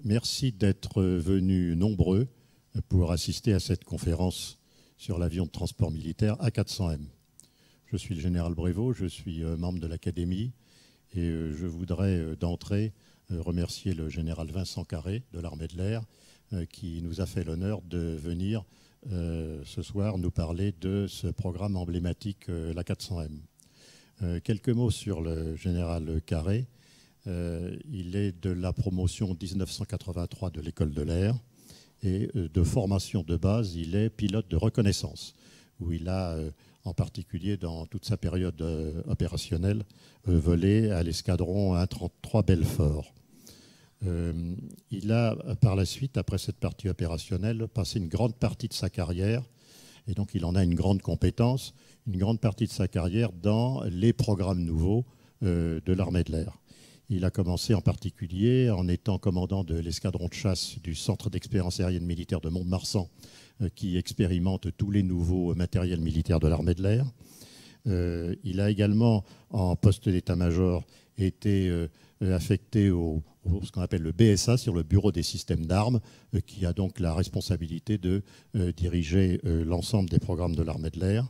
Merci d'être venus nombreux pour assister à cette conférence sur l'avion de transport militaire A400M. Je suis le général Brévot, je suis membre de l'Académie et je voudrais d'entrée remercier le général Vincent Carré de l'Armée de l'Air qui nous a fait l'honneur de venir ce soir nous parler de ce programme emblématique, l'A400M. Quelques mots sur le général Carré. Il est de la promotion 1983 de l'école de l'air et de formation de base, il est pilote de reconnaissance, où il a, en particulier dans toute sa période opérationnelle, volé à l'escadron 133 Belfort. Il a par la suite, après cette partie opérationnelle, passé une grande partie de sa carrière, et donc il en a une grande compétence, une grande partie de sa carrière dans les programmes nouveaux de l'armée de l'air. Il a commencé en particulier en étant commandant de l'escadron de chasse du Centre d'expérience aérienne militaire de Mont-de-Marsan, qui expérimente tous les nouveaux matériels militaires de l'armée de l'air. Il a également, en poste d'état-major, été affecté au ce qu'on appelle le BSA, sur le Bureau des systèmes d'armes, qui a donc la responsabilité de diriger l'ensemble des programmes de l'armée de l'air.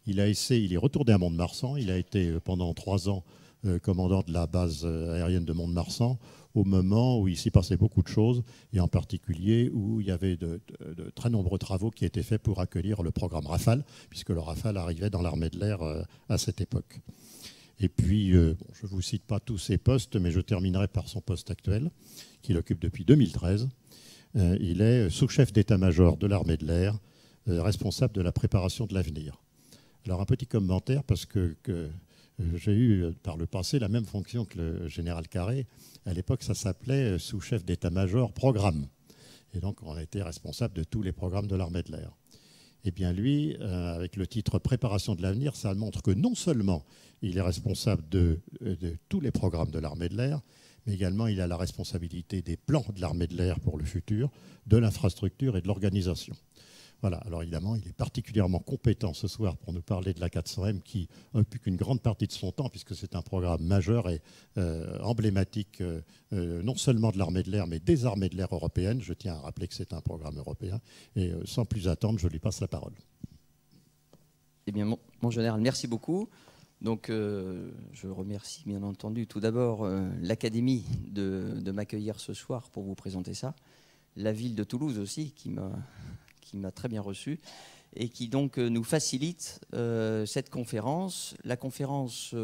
Il est retourné à Mont-de-Marsan, il a été pendant 3 ans commandant de la base aérienne de Mont-de-Marsan, au moment où il s'y passait beaucoup de choses, et en particulier où il y avait de très nombreux travaux qui étaient faits pour accueillir le programme Rafale, puisque le Rafale arrivait dans l'armée de l'air à cette époque. Et puis, je ne vous cite pas tous ses postes, mais je terminerai par son poste actuel, qu'il occupe depuis 2013. Il est sous-chef d'état-major de l'armée de l'air, responsable de la préparation de l'avenir. Alors, un petit commentaire, parce que j'ai eu par le passé la même fonction que le général Carré. À l'époque, ça s'appelait sous-chef d'état-major programme. Et donc, on a été responsable de tous les programmes de l'armée de l'air. Eh bien, lui, avec le titre préparation de l'avenir, ça montre que non seulement il est responsable de tous les programmes de l'armée de l'air, mais également il a la responsabilité des plans de l'armée de l'air pour le futur, de l'infrastructure et de l'organisation. Voilà, alors évidemment, il est particulièrement compétent ce soir pour nous parler de l'A400M qui occupe une grande partie de son temps, puisque c'est un programme majeur et emblématique, non seulement de l'armée de l'air, mais des armées de l'air européennes. Je tiens à rappeler que c'est un programme européen. Et sans plus attendre, je lui passe la parole. Eh bien, mon général, merci beaucoup. Donc, je remercie bien entendu tout d'abord l'Académie de m'accueillir ce soir pour vous présenter ça. La ville de Toulouse aussi, qui m'a très bien reçu et qui donc nous facilite cette conférence. La conférence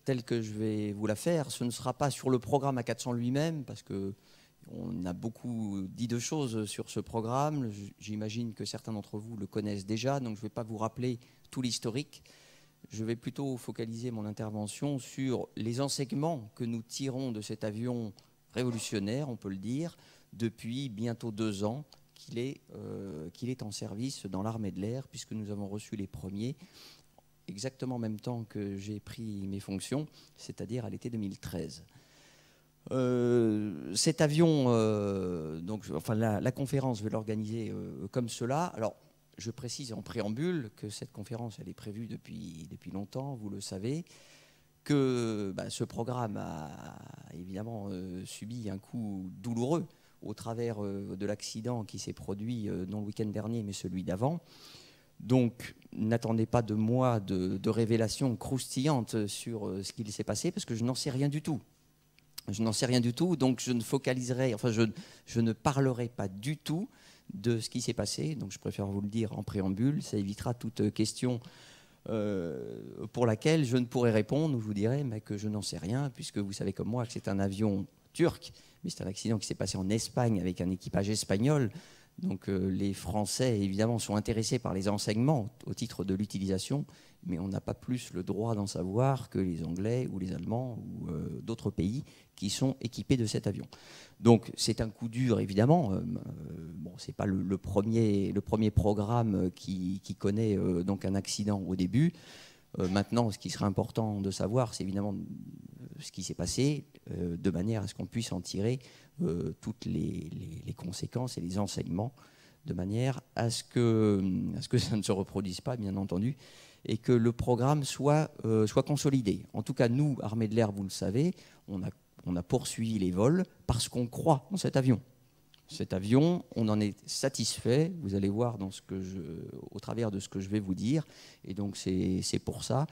telle que je vais vous la faire, ce ne sera pas sur le programme A400 lui-même, parce qu'on a beaucoup dit de choses sur ce programme. J'imagine que certains d'entre vous le connaissent déjà, donc je ne vais pas vous rappeler tout l'historique. Je vais plutôt focaliser mon intervention sur les enseignements que nous tirons de cet avion révolutionnaire, on peut le dire, depuis bientôt 2 ans, qu'il est en service dans l'armée de l'air, puisque nous avons reçu les premiers exactement en même temps que j'ai pris mes fonctions, c'est-à-dire à l'été 2013. Cet avion, la conférence, je vais l'organiser comme cela. Alors, je précise en préambule que cette conférence, elle est prévue depuis longtemps, vous le savez, que ce programme a évidemment subi un coup douloureux au travers de l'accident qui s'est produit non le week-end dernier, mais celui d'avant. Donc, n'attendez pas de moi de révélations croustillantes sur ce qu'il s'est passé, parce que je n'en sais rien du tout. Je n'en sais rien du tout, donc je ne parlerai pas du tout de ce qui s'est passé. Donc, je préfère vous le dire en préambule, ça évitera toute question pour laquelle je ne pourrai répondre, ou je vous dirai mais que je n'en sais rien, puisque vous savez comme moi que c'est un avion turc, mais c'est un accident qui s'est passé en Espagne avec un équipage espagnol. Donc les Français, évidemment, sont intéressés par les enseignements au titre de l'utilisation, mais on n'a pas plus le droit d'en savoir que les Anglais ou les Allemands ou d'autres pays qui sont équipés de cet avion. Donc c'est un coup dur, évidemment. Ce n'est pas le premier programme qui connaît donc un accident au début. Maintenant, ce qui serait important de savoir, c'est évidemment ce qui s'est passé, de manière à ce qu'on puisse en tirer toutes les conséquences et les enseignements, de manière à ce que ça ne se reproduise pas, bien entendu, et que le programme soit consolidé. En tout cas, nous, Armée de l'Air, vous le savez, on on a poursuivi les vols parce qu'on croit en cet avion. Cet avion, on en est satisfait, vous allez voir au travers de ce que je vais vous dire. Et donc c'est pour ça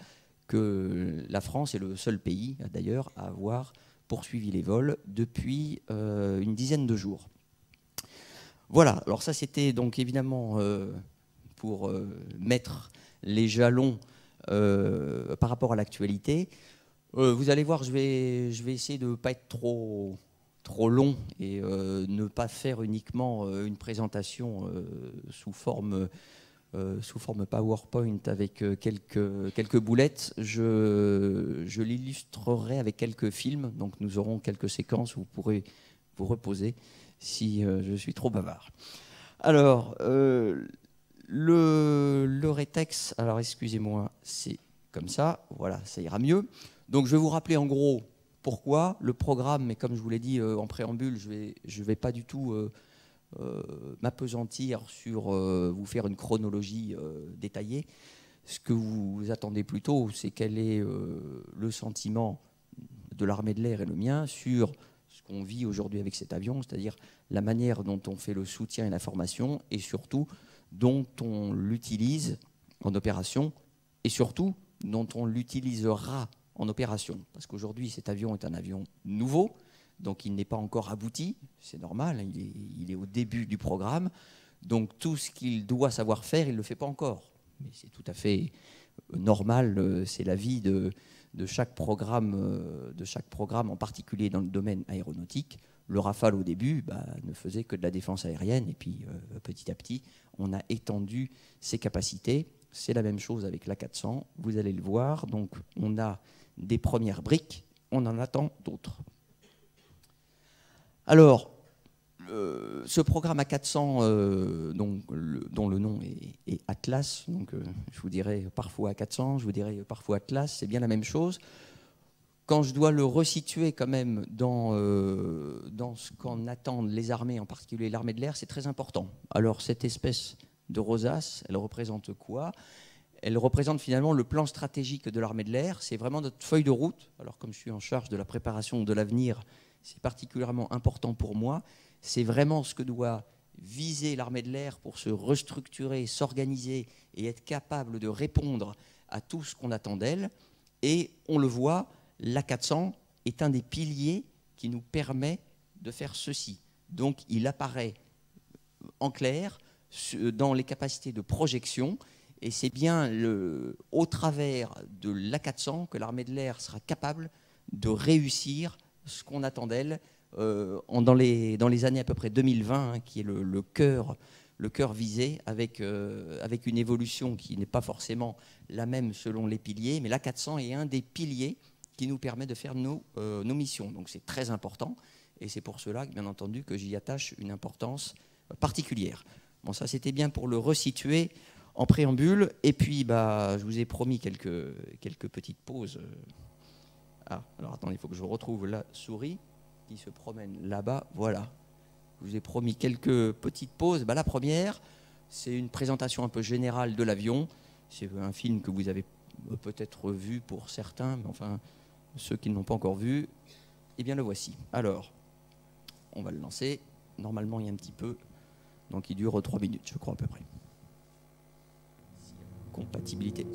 que la France est le seul pays, d'ailleurs, à avoir poursuivi les vols depuis une dizaine de jours. Voilà, alors ça c'était donc évidemment pour mettre les jalons par rapport à l'actualité. Vous allez voir, je vais essayer de ne pas être trop long et ne pas faire uniquement une présentation sous forme PowerPoint avec quelques boulettes. Je l'illustrerai avec quelques films, donc nous aurons quelques séquences où vous pourrez vous reposer si je suis trop bavard. Alors, le rétex, alors excusez-moi, c'est comme ça, voilà, ça ira mieux. Donc je vais vous rappeler en gros pourquoi le programme, mais comme je vous l'ai dit en préambule, je vais pas du tout m'appesantir sur vous faire une chronologie détaillée. Ce que vous attendez plutôt, c'est quel est le sentiment de l'armée de l'air et le mien sur ce qu'on vit aujourd'hui avec cet avion, c'est-à-dire la manière dont on fait le soutien et la formation, et surtout dont on l'utilise en opération, et surtout dont on l'utilisera en opération. Parce qu'aujourd'hui, cet avion est un avion nouveau, donc il n'est pas encore abouti, c'est normal, il est au début du programme, donc tout ce qu'il doit savoir faire, il ne le fait pas encore. Mais c'est tout à fait normal, c'est la vie de chaque programme, en particulier dans le domaine aéronautique. Le Rafale, au début, ne faisait que de la défense aérienne, et puis petit à petit, on a étendu ses capacités. C'est la même chose avec l'A400, vous allez le voir. Donc, on a des premières briques, on en attend d'autres. Alors, ce programme A400, dont le nom est Atlas, donc je vous dirais parfois A400, je vous dirais parfois Atlas, c'est bien la même chose. Quand je dois le resituer quand même dans ce qu'en attendent les armées, en particulier l'armée de l'air, c'est très important. Alors cette espèce de rosace, elle représente quoi? Elle représente finalement le plan stratégique de l'armée de l'air. C'est vraiment notre feuille de route. Alors comme je suis en charge de la préparation de l'avenir, c'est particulièrement important pour moi. C'est vraiment ce que doit viser l'armée de l'air pour se restructurer, s'organiser et être capable de répondre à tout ce qu'on attend d'elle. Et on le voit, l'A400 est un des piliers qui nous permet de faire ceci. Donc il apparaît en clair dans les capacités de projection, et c'est bien au travers de l'A400 que l'armée de l'air sera capable de réussir ce qu'on attend d'elle dans les années à peu près 2020, qui est le cœur visé, avec une évolution qui n'est pas forcément la même selon les piliers, mais l'A400 est un des piliers qui nous permet de faire nos missions. Donc c'est très important, et c'est pour cela, bien entendu, que j'y attache une importance particulière. Bon, ça c'était bien pour le resituer en préambule, et puis je vous ai promis quelques petites pauses. Alors attendez, il faut que je retrouve la souris qui se promène là-bas, voilà. Je vous ai promis quelques petites pauses. La première, c'est une présentation un peu générale de l'avion. C'est un film que vous avez peut-être vu pour certains, mais enfin, ceux qui ne l'ont pas encore vu, eh bien le voici. Alors, on va le lancer. Normalement, il y a un petit peu, donc il dure 3 minutes, je crois, à peu près. Compatibilité.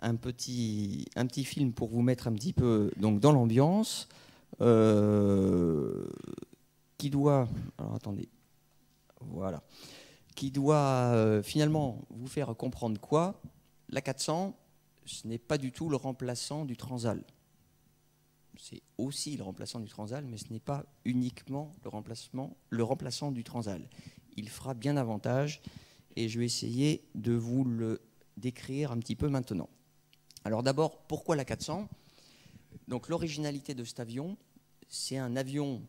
un petit film pour vous mettre un petit peu donc, dans l'ambiance qui doit... Alors attendez, voilà. Qui doit finalement vous faire comprendre quoi? La 400, ce n'est pas du tout le remplaçant du Transal. C'est aussi le remplaçant du Transal, mais ce n'est pas uniquement le remplaçant du Transal. Il fera bien davantage, et je vais essayer de vous le décrire un petit peu maintenant. Alors d'abord, pourquoi la 400? Donc l'originalité de cet avion, c'est un avion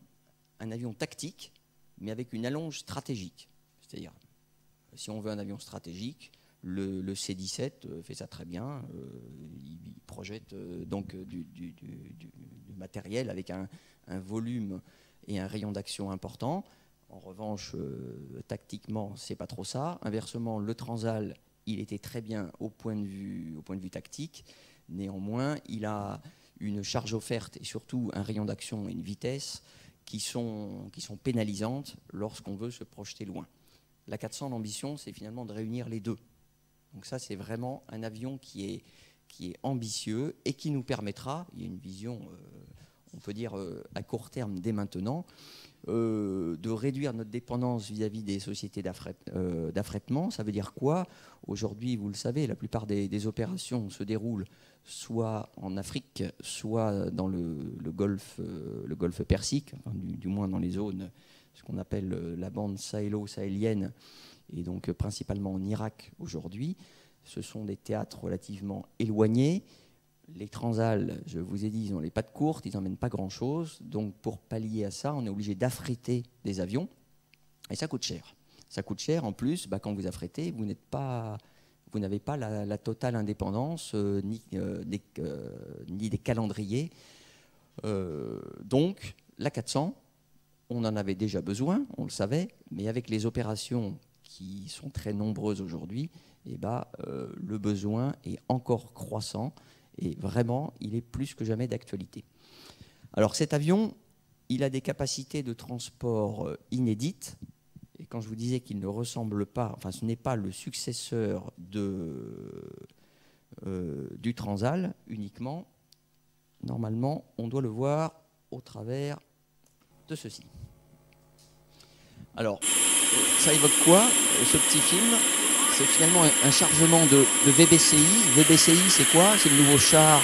tactique, mais avec une allonge stratégique. C'est-à-dire, si on veut un avion stratégique, le C-17 fait ça très bien. Il projette donc du matériel avec un volume et un rayon d'action important. En revanche, tactiquement, c'est pas trop ça. Inversement, le Transal, il était très bien au point de vue tactique. Néanmoins, il a une charge offerte et surtout un rayon d'action et une vitesse qui sont pénalisantes lorsqu'on veut se projeter loin. La 400, l'ambition, c'est finalement de réunir les deux. Donc ça, c'est vraiment un avion qui est ambitieux et qui nous permettra, il y a une vision, on peut dire, à court terme dès maintenant, de réduire notre dépendance vis-à-vis des sociétés d'affrètement. Ça veut dire quoi? Aujourd'hui, vous le savez, la plupart des opérations se déroulent soit en Afrique, soit dans le golfe Persique, enfin, du moins dans les zones, ce qu'on appelle la bande sahélo-sahélienne, et donc principalement en Irak aujourd'hui. Ce sont des théâtres relativement éloignés. Les Transals, je vous ai dit, ils ont les pattes courtes, ils n'emmènent pas grand-chose. Donc pour pallier à ça, on est obligé d'affréter des avions, et ça coûte cher. Ça coûte cher, en plus, quand vous affrétez, vous n'avez pas la totale indépendance, ni des calendriers. Donc la 400, on en avait déjà besoin, on le savait, mais avec les opérations qui sont très nombreuses aujourd'hui, le besoin est encore croissant et vraiment, il est plus que jamais d'actualité. Alors cet avion, il a des capacités de transport inédites, et quand je vous disais qu'il ne ressemble pas, enfin ce n'est pas le successeur du Transal uniquement, normalement, on doit le voir au travers de ceci. Alors, ça évoque quoi, ce petit film? C'est finalement un chargement de VBCI. VBCI, c'est quoi? C'est le nouveau char,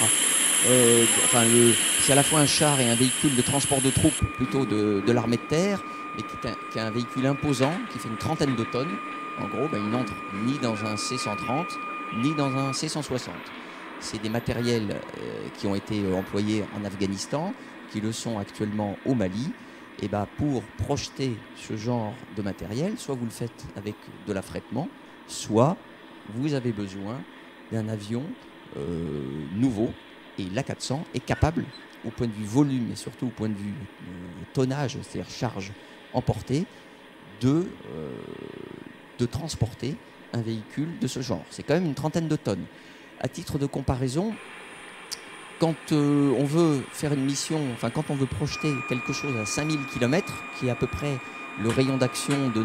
c'est à la fois un char et un véhicule de transport de troupes, plutôt de l'armée de terre, mais qui est un véhicule imposant, qui fait une trentaine de tonnes. En gros, il n'entre ni dans un C-130, ni dans un C-160. C'est des matériels qui ont été employés en Afghanistan, qui le sont actuellement au Mali. Et pour projeter ce genre de matériel, soit vous le faites avec de l'affrètement, soit vous avez besoin d'un avion nouveau. Et l'A400 est capable, au point de vue volume et surtout au point de vue tonnage, c'est-à-dire charge emportée, de transporter un véhicule de ce genre. C'est quand même une trentaine de tonnes. À titre de comparaison, quand on veut faire une mission, quand on veut projeter quelque chose à 5000 km, qui est à peu près le rayon d'action de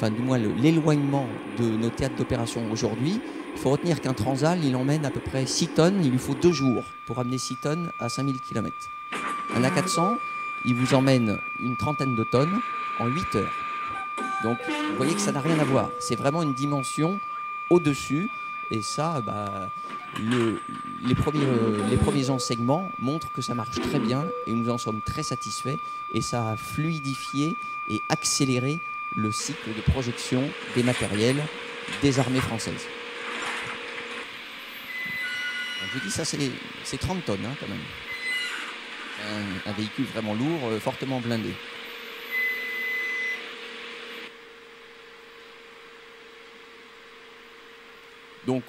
du moins l'éloignement de nos théâtres d'opération aujourd'hui, il faut retenir qu'un Transal, il emmène à peu près 6 tonnes, il lui faut 2 jours pour amener 6 tonnes à 5000 km. Un A400, il vous emmène une trentaine de tonnes en 8 heures. Donc vous voyez que ça n'a rien à voir, c'est vraiment une dimension au-dessus, et ça, les premiers enseignements montrent que ça marche très bien et nous en sommes très satisfaits, et ça a fluidifié et accéléré le cycle de projection des matériels des armées françaises. Donc, je vous dis, ça c'est 30 tonnes quand même. Un véhicule vraiment lourd, fortement blindé. Donc,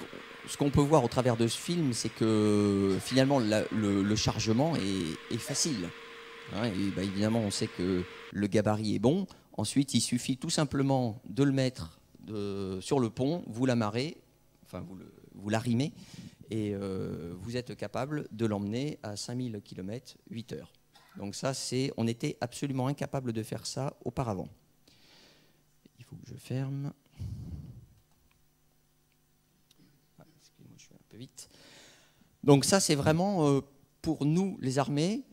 ce qu'on peut voir au travers de ce film, c'est que finalement le chargement est facile. Et évidemment, on sait que le gabarit est bon. Ensuite, il suffit tout simplement de le mettre sur le pont, vous l'amarrez, vous l'arrimez, et vous êtes capable de l'emmener à 5000 km, 8 heures. Donc ça, on était absolument incapable de faire ça auparavant. Il faut que je ferme. je vais un peu vite. Donc ça, c'est vraiment, pour nous, les armées,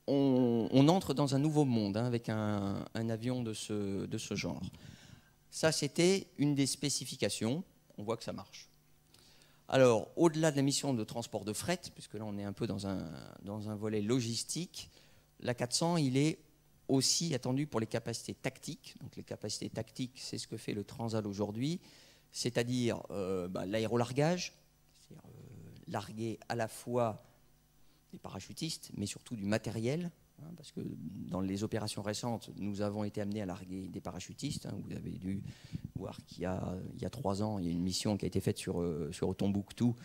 on entre dans un nouveau monde hein, avec un avion de ce genre. Ça, c'était une des spécifications. On voit que ça marche. Alors, au-delà de la mission de transport de fret, puisque là, on est un peu dans un volet logistique, l'A400, il est aussi attendu pour les capacités tactiques. Donc, les capacités tactiques, c'est ce que fait le Transal aujourd'hui, c'est-à-dire l'aérolargage, c'est-à-dire larguer à la fois des parachutistes, mais surtout du matériel, hein, parce que dans les opérations récentes, nous avons été amenés à larguer des parachutistes. Hein, vous avez dû voir qu'il y a 3 ans, il y a une mission qui a été faite sur Tombouctou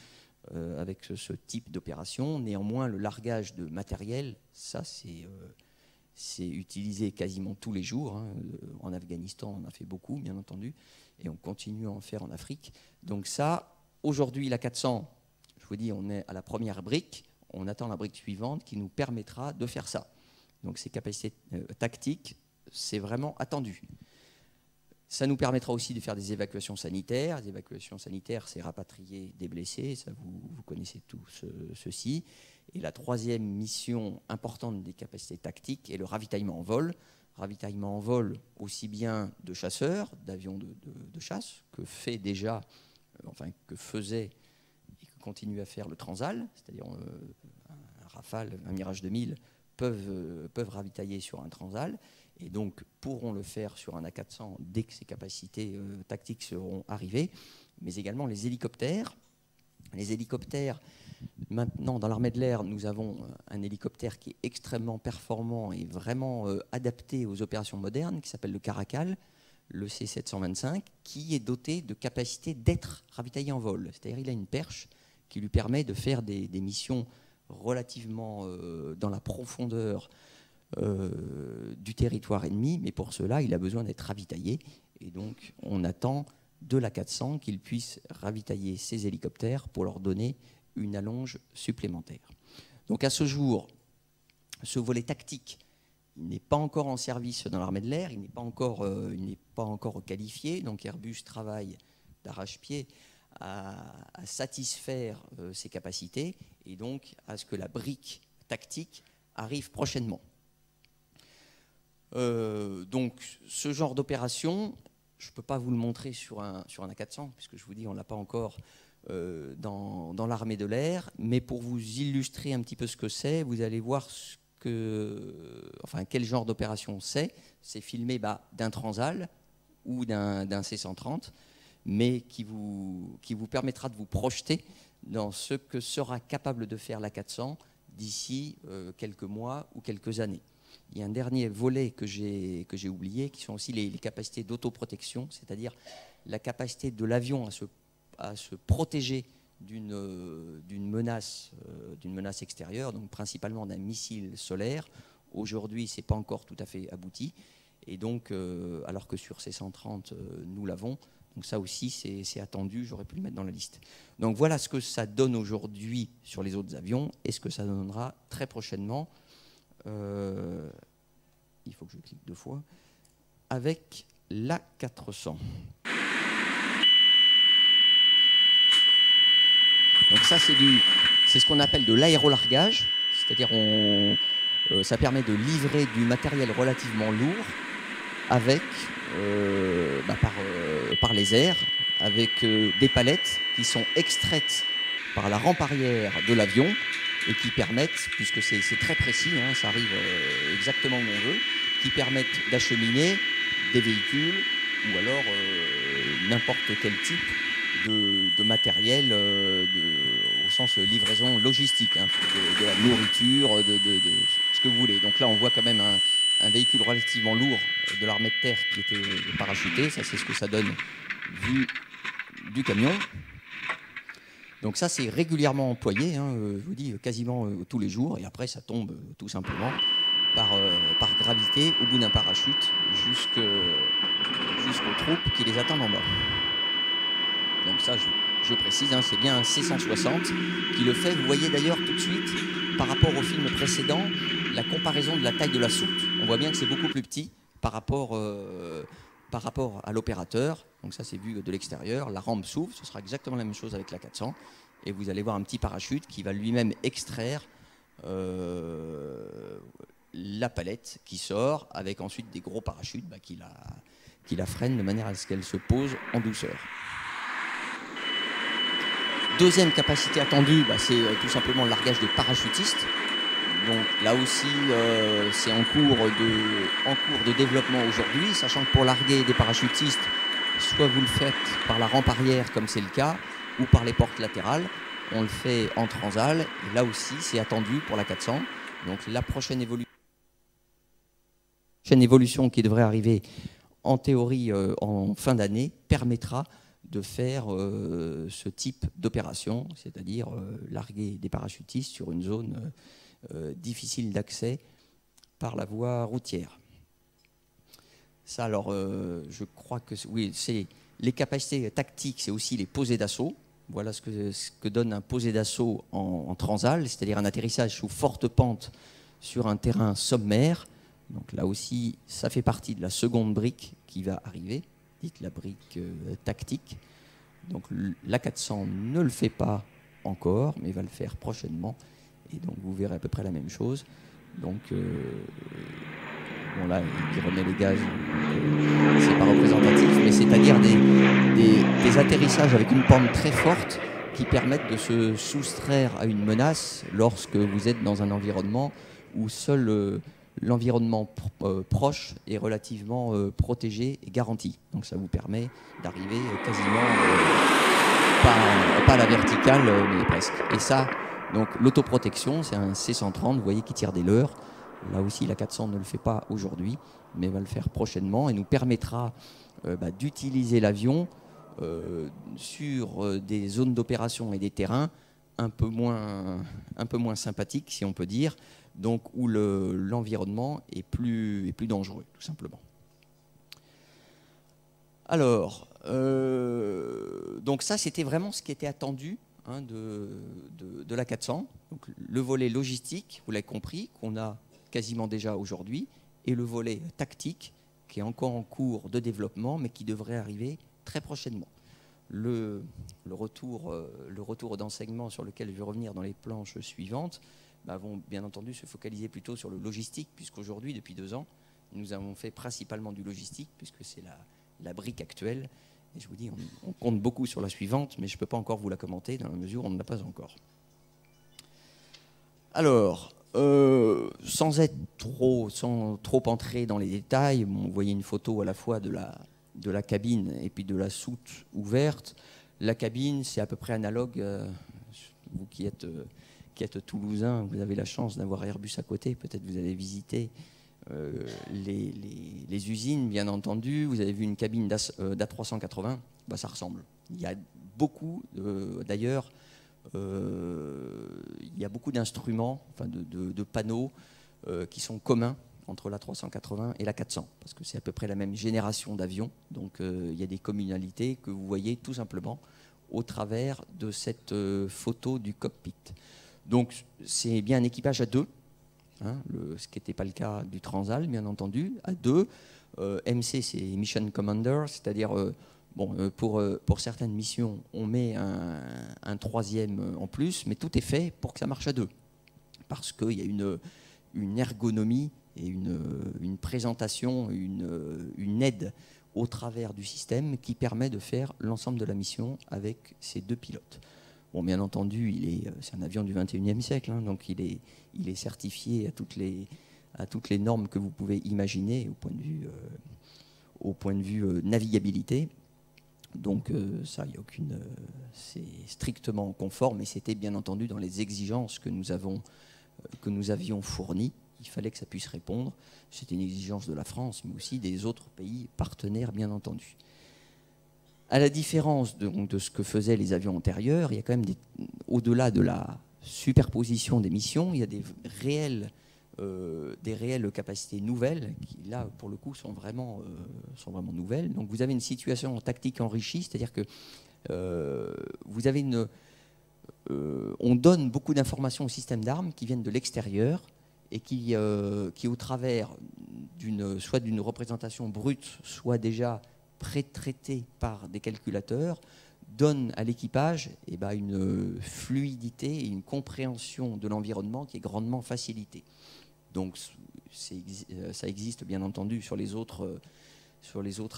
avec ce type d'opération. Néanmoins, le largage de matériel, ça c'est utilisé quasiment tous les jours. Hein. En Afghanistan, on en a fait beaucoup, bien entendu, et on continue à en faire en Afrique. Donc ça, aujourd'hui, l'A400, je vous dis, on est à la première brique. On attend la brique suivante qui nous permettra de faire ça. Donc ces capacités tactiques, c'est vraiment attendu. Ça nous permettra aussi de faire des évacuations sanitaires. Les évacuations sanitaires, c'est rapatrier des blessés, ça vous connaissez tous ceci. Et la troisième mission importante des capacités tactiques est le ravitaillement en vol. Ravitaillement en vol aussi bien de chasseurs, d'avions de chasse, que fait déjà, que faisait et que continue à faire le Transal, c'est-à-dire un Rafale, un Mirage 2000, peuvent ravitailler sur un Transal et donc pourront le faire sur un A400 dès que ces capacités tactiques seront arrivées, mais également les hélicoptères. Les hélicoptères, maintenant dans l'armée de l'air, nous avons un hélicoptère qui est extrêmement performant et vraiment adapté aux opérations modernes, qui s'appelle le Caracal, le C725, qui est doté de capacité d'être ravitaillé en vol. C'est-à-dire qu'il a une perche qui lui permet de faire des missions relativement dans la profondeur du territoire ennemi, mais pour cela, il a besoin d'être ravitaillé. Et donc, on attend de l'A400 qu'il puisse ravitailler ses hélicoptères pour leur donner une allonge supplémentaire. Donc, à ce jour, ce volet tactique, il n'est pas encore en service dans l'armée de l'air, il n'est pas encore qualifié. Donc, Airbus travaille d'arrache-pied à satisfaire ses capacités et donc à ce que la brique tactique arrive prochainement. Donc ce genre d'opération, je ne peux pas vous le montrer sur un A400, puisque je vous dis on ne l'a pas encore dans l'armée de l'air, mais pour vous illustrer un petit peu ce que c'est, vous allez voir quel genre d'opération c'est. C'est filmé d'un Transal ou d'un C-130, mais qui vous permettra de vous projeter dans ce que sera capable de faire l'A400 d'ici quelques mois ou quelques années. Il y a un dernier volet que j'ai oublié, qui sont aussi les capacités d'autoprotection, c'est-à-dire la capacité de l'avion à se protéger d'une menace extérieure, donc principalement d'un missile solaire. Aujourd'hui, ce n'est pas encore tout à fait abouti, et donc, alors que sur C-130, nous l'avons. Donc ça aussi, c'est attendu, j'aurais pu le mettre dans la liste. Donc voilà ce que ça donne aujourd'hui sur les autres avions et ce que ça donnera très prochainement, il faut que je clique 2 fois, avec l'A400. Donc ça, c'est ce qu'on appelle de l'aérolargage, c'est-à-dire ça permet de livrer du matériel relativement lourd avec par les airs, avec des palettes qui sont extraites par la rampe arrière de l'avion et qui permettent, puisque c'est très précis, hein, ça arrive exactement où on veut, qui permettent d'acheminer des véhicules ou alors n'importe quel type de matériel au sens livraison logistique, hein, de la nourriture, de ce que vous voulez. Donc là, on voit quand même un véhicule relativement lourd de l'armée de terre qui était parachuté. Ça, c'est ce que ça donne vu du camion. Donc ça, c'est régulièrement employé, hein, je vous dis, quasiment tous les jours. Et après, ça tombe tout simplement par gravité au bout d'un parachute jusqu'aux troupes qui les attendent en bas. Donc ça, je précise, hein, c'est bien un C-160 qui le fait. Vous voyez d'ailleurs tout de suite, par rapport au film précédent, la comparaison de la taille de la soute. On voit bien que c'est beaucoup plus petit par rapport par rapport à l'opérateur. Donc ça, c'est vu de l'extérieur. La rampe s'ouvre, ce sera exactement la même chose avec la 400. Et vous allez voir un petit parachute qui va lui-même extraire la palette qui sort, avec ensuite des gros parachutes qui la freinent de manière à ce qu'elle se pose en douceur. Deuxième capacité attendue, c'est tout simplement le largage des parachutistes. Donc là aussi, c'est en cours de développement aujourd'hui, sachant que pour larguer des parachutistes, soit vous le faites par la rampe arrière, comme c'est le cas, ou par les portes latérales. On le fait en transal, et là aussi, c'est attendu pour la 400. Donc la prochaine évolution qui devrait arriver en théorie en fin d'année permettra de faire ce type d'opération, c'est-à-dire larguer des parachutistes sur une zone difficile d'accès par la voie routière. Ça, alors, je crois que oui, c'est les capacités tactiques, c'est aussi les posées d'assaut. Voilà ce que donne un posé d'assaut en transal, c'est-à-dire un atterrissage sous forte pente sur un terrain sommaire. Donc là aussi, ça fait partie de la seconde brique qui va arriver, dite la brique tactique. Donc la 400 ne le fait pas encore, mais va le faire prochainement. Et donc vous verrez à peu près la même chose. Donc bon là, il remet les gages, c'est pas représentatif, mais c'est-à-dire des atterrissages avec une pente très forte qui permettent de se soustraire à une menace lorsque vous êtes dans un environnement où seul l'environnement proche est relativement protégé et garanti. Donc ça vous permet d'arriver quasiment, pas à la verticale, mais presque. Et ça, donc l'autoprotection, c'est un C-130, vous voyez, qui tire des leurres. Là aussi, la 400 ne le fait pas aujourd'hui, mais va le faire prochainement et nous permettra d'utiliser l'avion sur des zones d'opération et des terrains un peu moins sympathiques, si on peut dire, donc où l'environnement est plus dangereux, tout simplement. Alors, donc ça, c'était vraiment ce qui était attendu de la 400. Donc, le volet logistique, vous l'avez compris, qu'on a quasiment déjà aujourd'hui, et le volet tactique, qui est encore en cours de développement, mais qui devrait arriver très prochainement. Le retour d'enseignement sur lequel je vais revenir dans les planches suivantes vont bien entendu se focaliser plutôt sur le logistique, puisqu'aujourd'hui, depuis 2 ans, nous avons fait principalement du logistique, puisque c'est la brique actuelle. Et je vous dis, on compte beaucoup sur la suivante, mais je ne peux pas encore vous la commenter dans la mesure où on ne l'a pas encore. Alors, sans trop entrer dans les détails, vous voyez une photo à la fois de la cabine et puis de la soute ouverte. La cabine, c'est à peu près analogue, vous qui êtes toulousain, vous avez la chance d'avoir Airbus à côté, peut-être vous avez visité les usines, bien entendu. Vous avez vu une cabine d'A380, ça ressemble. Il y a beaucoup, d'ailleurs, il y a beaucoup d'instruments, de panneaux qui sont communs entre l'A380 et la 400, parce que c'est à peu près la même génération d'avions. Donc il y a des communalités que vous voyez tout simplement au travers de cette photo du cockpit. Donc c'est bien un équipage à 2, ce qui n'était pas le cas du Transal, bien entendu, à 2. MC, c'est Mission Commander, c'est-à-dire pour certaines missions, on met un 3e en plus, mais tout est fait pour que ça marche à 2, parce qu'il y a une ergonomie et une présentation, une aide au travers du système qui permet de faire l'ensemble de la mission avec ces 2 pilotes. Bon, bien entendu, c'est un avion du 21e siècle, donc il est certifié à toutes les normes que vous pouvez imaginer au point de vue navigabilité. Donc ça, il y a aucune, c'est strictement conforme, et c'était bien entendu dans les exigences que nous avions fournies. Il fallait que ça puisse répondre. C'était une exigence de la France, mais aussi des autres pays partenaires, bien entendu. À la différence de ce que faisaient les avions antérieurs, il y a quand même, au-delà de la superposition des missions, il y a des réelles capacités nouvelles qui, là, pour le coup, sont vraiment nouvelles. Donc vous avez une situation tactique enrichie, c'est-à-dire que vous avez on donne beaucoup d'informations au système d'armes qui viennent de l'extérieur et qui au travers soit d'une représentation brute, soit déjà pré-traitée par des calculateurs, donne à l'équipage une fluidité et une compréhension de l'environnement qui est grandement facilitée. Donc ça existe bien entendu sur les autres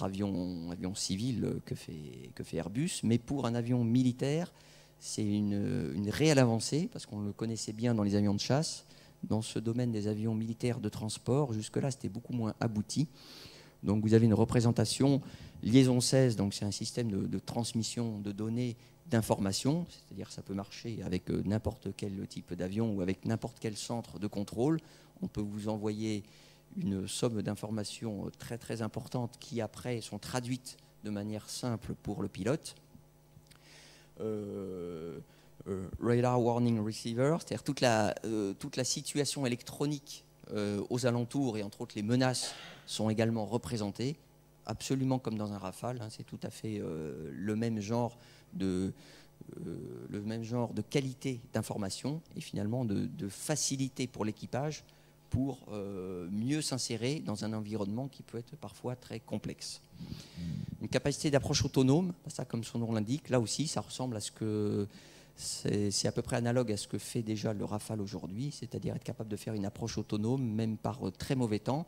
avions civils que fait Airbus, mais pour un avion militaire, c'est une réelle avancée, parce qu'on le connaissait bien dans les avions de chasse. Dans ce domaine des avions militaires de transport, jusque-là, c'était beaucoup moins abouti. Donc vous avez une représentation liaison 16, donc c'est un système de transmission de données, d'informations, c'est-à-dire ça peut marcher avec n'importe quel type d'avion ou avec n'importe quel centre de contrôle. On peut vous envoyer une somme d'informations très très importantes qui après sont traduites de manière simple pour le pilote. Radar Warning Receiver, c'est-à-dire toute la situation électronique aux alentours et entre autres les menaces sont également représentées, absolument comme dans un Rafale, hein, c'est tout à fait le même genre de qualité d'information et finalement de facilité pour l'équipage pour mieux s'insérer dans un environnement qui peut être parfois très complexe. Une capacité d'approche autonome, ça comme son nom l'indique, là aussi ça ressemble à ce que c'est à peu près analogue à ce que fait déjà le Rafale aujourd'hui, c'est-à-dire être capable de faire une approche autonome, même par très mauvais temps.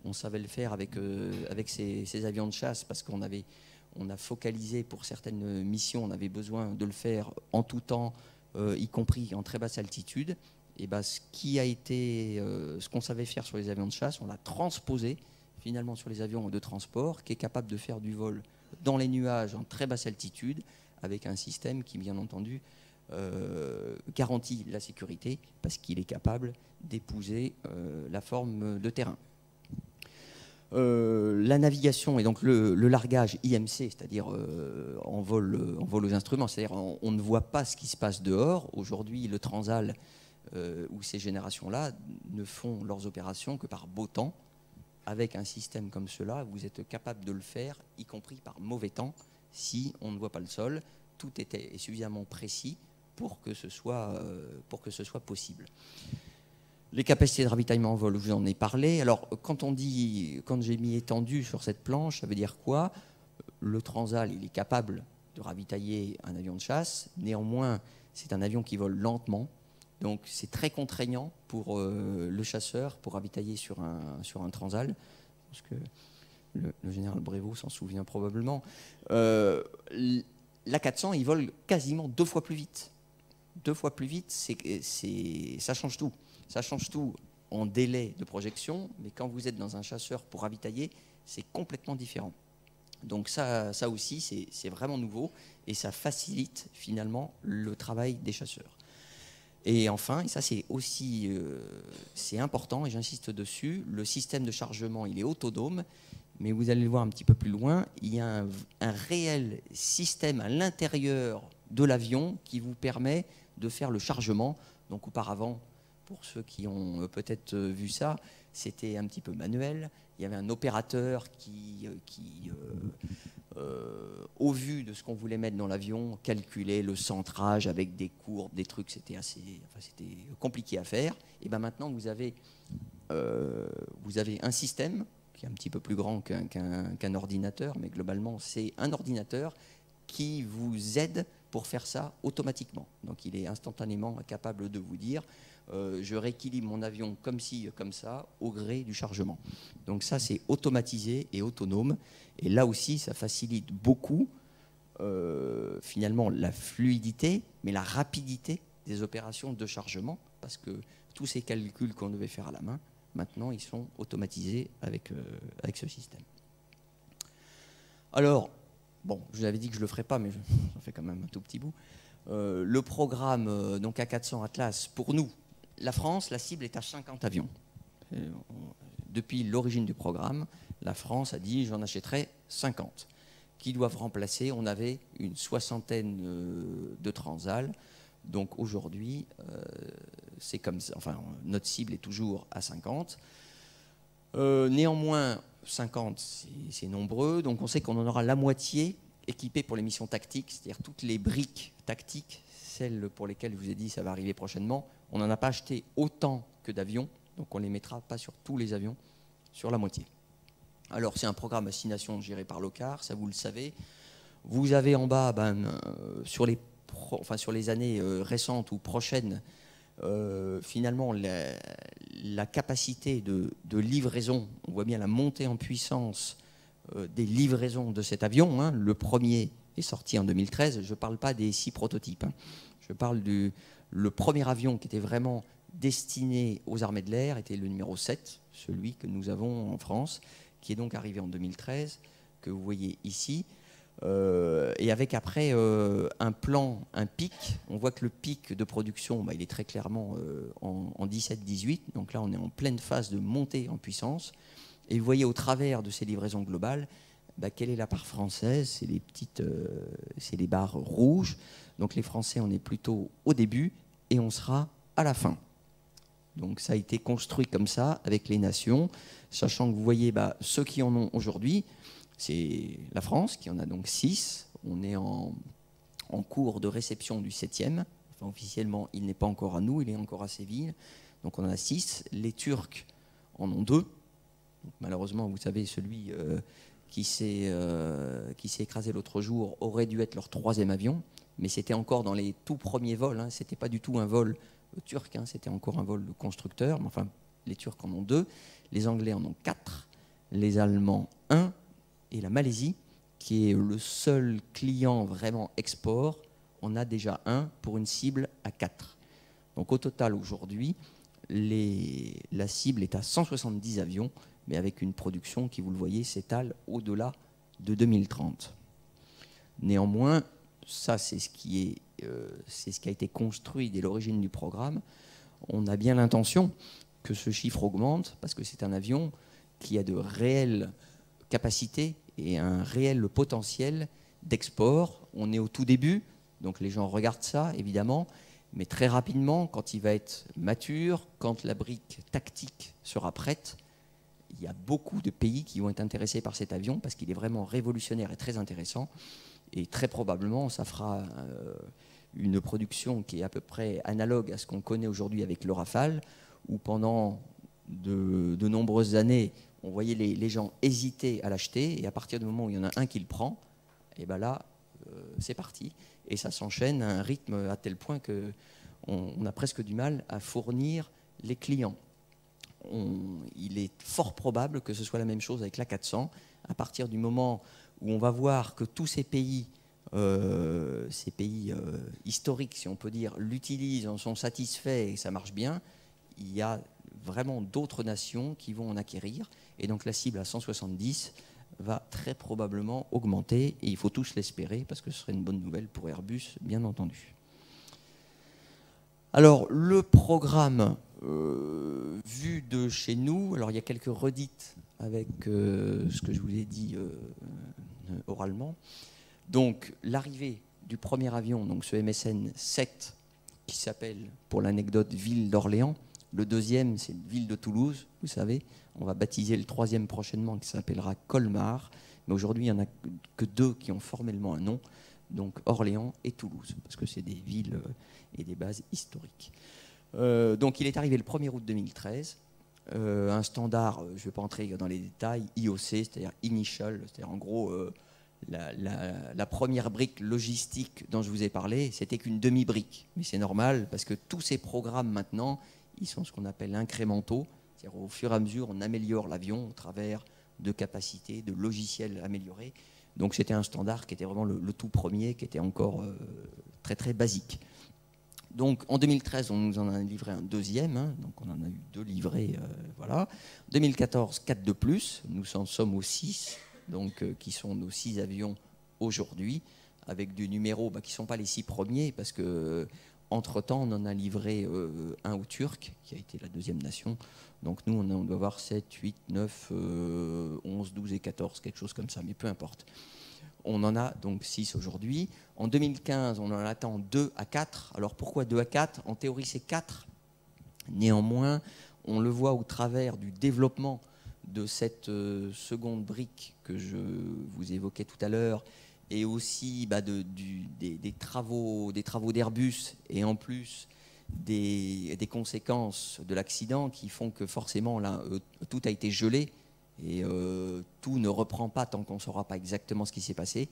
On savait le faire avec ces avions de chasse parce qu'on a focalisé pour certaines missions, on avait besoin de le faire en tout temps, y compris en très basse altitude. Et ce qu'on savait faire sur les avions de chasse, on l'a transposé finalement sur les avions de transport, qui est capable de faire du vol dans les nuages en très basse altitude, avec un système qui, bien entendu, garantit la sécurité, parce qu'il est capable d'épouser la forme de terrain. La navigation et donc le largage IMC, c'est-à-dire en vol aux instruments, c'est-à-dire on ne voit pas ce qui se passe dehors. Aujourd'hui, le Transal ou ces générations-là ne font leurs opérations que par beau temps. Avec un système comme cela, vous êtes capable de le faire, y compris par mauvais temps, si on ne voit pas le sol. Tout est suffisamment précis pour que ce soit possible. Les capacités de ravitaillement en vol, je vous en ai parlé. Alors, quand j'ai mis étendu sur cette planche, ça veut dire quoi? Le Transal, il est capable de ravitailler un avion de chasse. Néanmoins, c'est un avion qui vole lentement. Donc, c'est très contraignant pour le chasseur pour ravitailler sur un Transal. Parce que le général Brévaux s'en souvient probablement. L'A400, il vole quasiment 2 fois plus vite. 2 fois plus vite, ça change tout. Ça change tout en délai de projection, mais quand vous êtes dans un chasseur pour ravitailler, c'est complètement différent. Donc ça aussi, c'est vraiment nouveau et ça facilite finalement le travail des chasseurs. Et enfin, et ça c'est aussi c'est important et j'insiste dessus, le système de chargement, il est autonome, mais vous allez le voir un petit peu plus loin, il y a un réel système à l'intérieur de l'avion qui vous permet de faire le chargement. Donc auparavant, pour ceux qui ont peut-être vu ça, c'était un petit peu manuel. Il y avait un opérateur qui au vu de ce qu'on voulait mettre dans l'avion, calculait le centrage avec des courbes, des trucs, c'était compliqué à faire. Et bien maintenant, vous avez un système qui est un petit peu plus grand qu'un ordinateur, mais globalement, c'est un ordinateur qui vous aide pour faire ça automatiquement. Donc il est instantanément capable de vous dire je rééquilibre mon avion comme ci, comme ça, au gré du chargement. Donc ça, c'est automatisé et autonome. Et là aussi, ça facilite beaucoup, finalement, la fluidité, mais la rapidité des opérations de chargement, parce que tous ces calculs qu'on devait faire à la main, maintenant, ils sont automatisés avec ce système. Alors, bon, je vous avais dit que je ne le ferais pas, mais j'en fais quand même un tout petit bout. Le programme donc A400 Atlas, pour nous, la France, la cible est à 50 avions. Depuis l'origine du programme, la France a dit j'en achèterai 50 qui doivent remplacer. On avait une 60aine de Transal. Donc aujourd'hui, c'est comme ça. Enfin, notre cible est toujours à 50. Néanmoins, 50, c'est nombreux. Donc on sait qu'on en aura la moitié équipée pour les missions tactiques, c'est-à-dire toutes les briques tactiques, celles pour lesquelles je vous ai dit ça va arriver prochainement. On n'en a pas acheté autant que d'avions, Donc on ne les mettra pas sur tous les avions, sur la moitié. Alors c'est un programme à 6 nations géré par l'OCCAR, ça vous le savez. Vous avez en bas, sur les années récentes ou prochaines, finalement la capacité de livraison. On voit bien la montée en puissance des livraisons de cet avion. Hein. Le premier est sorti en 2013. Je ne parle pas des 6 prototypes. Hein. Je parle le premier avion qui était vraiment destiné aux armées de l'air, était le numéro 7, celui que nous avons en France, qui est donc arrivé en 2013, que vous voyez ici. Et avec après un plan, un pic. On voit que le pic de production, il est très clairement en 17-18. Donc là, on est en pleine phase de montée en puissance. Et vous voyez au travers de ces livraisons globales, quelle est la part française? C'est les barres rouges. Donc les Français, on est plutôt au début et on sera à la fin. Donc ça a été construit comme ça avec les nations, sachant que vous voyez ceux qui en ont aujourd'hui. C'est la France qui en a donc 6. On est en cours de réception du 7e. Enfin, officiellement, il n'est pas encore à nous, il est encore à Séville. Donc on en a 6. Les Turcs en ont 2. Donc, malheureusement, vous savez, celui qui s'est écrasé l'autre jour aurait dû être leur 3e avion. Mais c'était encore dans les tout premiers vols. Hein. Ce n'était pas du tout un vol turc, hein. C'était encore un vol de constructeur. Mais enfin, les Turcs en ont 2. Les Anglais en ont 4. Les Allemands 1. Et la Malaisie, qui est le seul client vraiment export, on a déjà 1 pour une cible à 4. Donc au total, aujourd'hui, la cible est à 170 avions, mais avec une production qui, vous le voyez, s'étale au-delà de 2030. Néanmoins, ça, c'est ce qui a été construit dès l'origine du programme. On a bien l'intention que ce chiffre augmente, parce que c'est un avion qui a de réelles capacité et un réel potentiel d'export. On est au tout début, donc les gens regardent ça, évidemment, mais très rapidement, quand il va être mature, quand la brique tactique sera prête, il y a beaucoup de pays qui vont être intéressés par cet avion parce qu'il est vraiment révolutionnaire et très intéressant. Et très probablement, ça fera une production qui est à peu près analogue à ce qu'on connaît aujourd'hui avec le Rafale, où pendant de nombreuses années, on voyait les gens hésiter à l'acheter, et à partir du moment où il y en a un qui le prend, et là, c'est parti. Et ça s'enchaîne à un rythme à tel point qu'on a presque du mal à fournir les clients. Il est fort probable que ce soit la même chose avec l'A400, à partir du moment où on va voir que tous ces pays historiques, si on peut dire, l'utilisent, en sont satisfaits et ça marche bien, il y a vraiment d'autres nations qui vont en acquérir. Et donc la cible à 170 va très probablement augmenter. Et il faut tous l'espérer parce que ce serait une bonne nouvelle pour Airbus, bien entendu. Alors le programme vu de chez nous, alors il y a quelques redites avec ce que je vous ai dit oralement. Donc l'arrivée du premier avion, donc ce MSN 7, qui s'appelle, pour l'anecdote, Ville d'Orléans. Le deuxième, c'est Ville de Toulouse, vous savez. On va baptiser le troisième prochainement, qui s'appellera Colmar. Mais aujourd'hui, il n'y en a que 2 qui ont formellement un nom, donc Orléans et Toulouse, parce que c'est des villes et des bases historiques. Donc il est arrivé le 1er août 2013. Un standard, je ne vais pas entrer dans les détails, IOC, c'est-à-dire Initial, c'est-à-dire en gros la première brique logistique dont je vous ai parlé, c'était qu'une demi-brique. Mais c'est normal, parce que tous ces programmes maintenant, ils sont ce qu'on appelle incrémentaux, c'est-à-dire au fur et à mesure, on améliore l'avion au travers de capacités, de logiciels améliorés. Donc c'était un standard qui était vraiment le tout premier, qui était encore très très basique. Donc en 2013, on nous en a livré un deuxième, hein, donc on en a eu 2 livrés, voilà. 2014, 4 de plus, nous en sommes aux 6, donc qui sont nos 6 avions aujourd'hui, avec des numéros qui ne sont pas les 6 premiers, parce que entre-temps, on en a livré un aux Turcs, qui a été la deuxième nation. Donc nous, on doit avoir 7, 8, 9, 11, 12 et 14, quelque chose comme ça, mais peu importe. On en a donc 6 aujourd'hui. En 2015, on en attend 2 à 4. Alors pourquoi 2 à 4? En théorie, c'est 4. Néanmoins, on le voit au travers du développement de cette seconde brique que je vous évoquais tout à l'heure, et aussi des travaux d'Airbus, et en plus des conséquences de l'accident qui font que forcément là, tout a été gelé et tout ne reprend pas tant qu'on ne saura pas exactement ce qui s'est passé.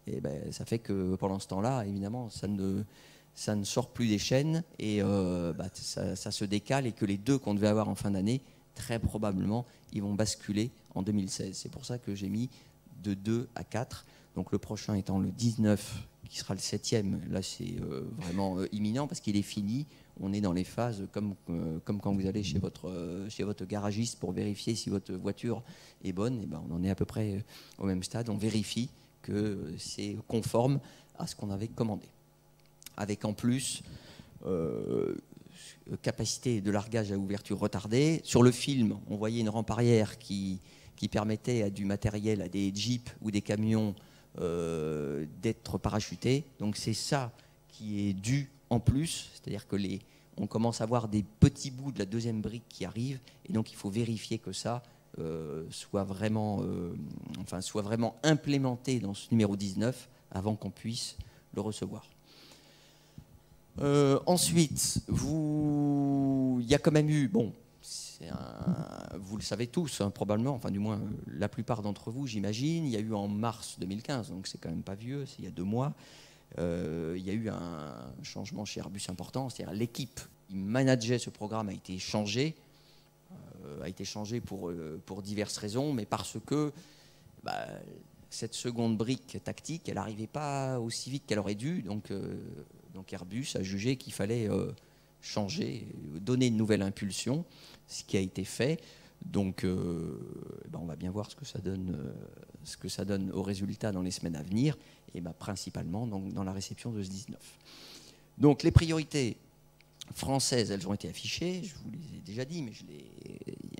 Et ben, ça fait que pendant ce temps-là, évidemment, ça ne sort plus des chaînes et ça se décale, et que les deux qu'on devait avoir en fin d'année, très probablement, ils vont basculer en 2016. C'est pour ça que j'ai mis de 2 à 4. Donc le prochain étant le 19, qui sera le 7e. Là, c'est vraiment imminent parce qu'il est fini. On est dans les phases comme quand vous allez chez votre garagiste pour vérifier si votre voiture est bonne. Et ben, on en est à peu près au même stade. On vérifie que c'est conforme à ce qu'on avait commandé. Avec en plus capacité de largage à ouverture retardée. Sur le film, on voyait une rampe arrière qui permettait à du matériel, à des jeeps ou des camions d'être parachutés. Donc c'est ça qui est dû en plus, c'est-à-dire que on commence à voir des petits bouts de la deuxième brique qui arrivent, et donc il faut vérifier que ça soit vraiment implémenté dans ce numéro 19 avant qu'on puisse le recevoir. Ensuite, il y a quand même eu, vous le savez tous, hein, probablement, enfin du moins la plupart d'entre vous, j'imagine, il y a eu en mars 2015, donc c'est quand même pas vieux, c'est il y a 2 mois, il y a eu un changement chez Airbus important, c'est-à-dire l'équipe qui manageait ce programme a été changée pour diverses raisons, mais parce que cette seconde brique tactique, elle n'arrivait pas aussi vite qu'elle aurait dû, donc Airbus a jugé qu'il fallait changer, donner une nouvelle impulsion, ce qui a été fait. Donc on va bien voir ce que ça donne au résultat dans les semaines à venir, et principalement dans la réception de ce 19. Donc les priorités françaises, elles ont été affichées, je vous les ai déjà dit, mais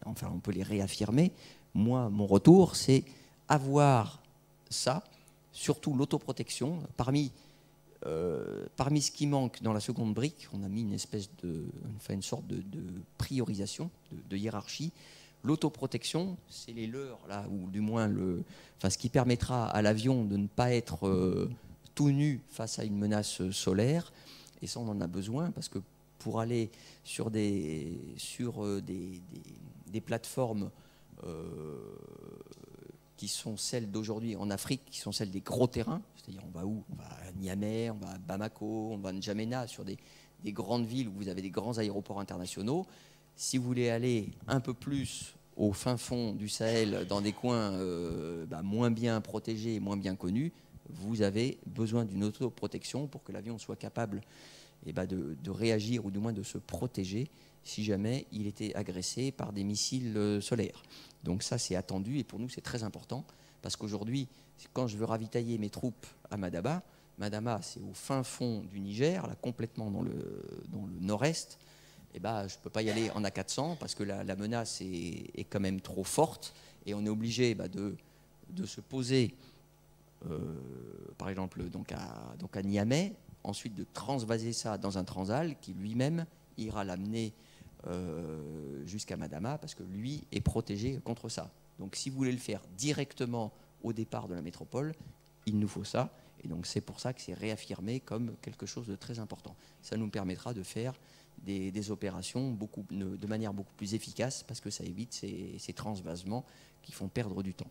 on peut les réaffirmer. Moi, mon retour, c'est avoir ça, surtout l'autoprotection. Parmi ce qui manque dans la seconde brique, on a mis une sorte de priorisation, de hiérarchie. L'autoprotection, c'est les leurres, là, ou du moins ce qui permettra à l'avion de ne pas être tout nu face à une menace solaire. Et ça, on en a besoin, parce que pour aller sur des plateformes qui sont celles d'aujourd'hui en Afrique, qui sont celles des gros terrains, c'est-à-dire on va où? On va à Niamey, on va à Bamako, on va à N'Djamena, sur des grandes villes où vous avez des grands aéroports internationaux. Si vous voulez aller un peu plus au fin fond du Sahel, dans des coins moins bien protégés et moins bien connus, vous avez besoin d'une autoprotection pour que l'avion soit capable de réagir, ou du moins de se protéger si jamais il était agressé par des missiles solaires. Donc ça, c'est attendu, et pour nous, c'est très important, parce qu'aujourd'hui, quand je veux ravitailler mes troupes à Madaba, c'est au fin fond du Niger, là, complètement dans le nord-est, je ne peux pas y aller en A400, parce que la menace est quand même trop forte, et on est obligé de se poser, par exemple, donc à Niamey, ensuite de transvaser ça dans un transal qui lui-même ira l'amener jusqu'à Madama, parce que lui est protégé contre ça. Donc si vous voulez le faire directement au départ de la métropole, il nous faut ça, et donc c'est pour ça que c'est réaffirmé comme quelque chose de très important. Ça nous permettra de faire des opérations de manière beaucoup plus efficace, parce que ça évite ces transvasements qui font perdre du temps.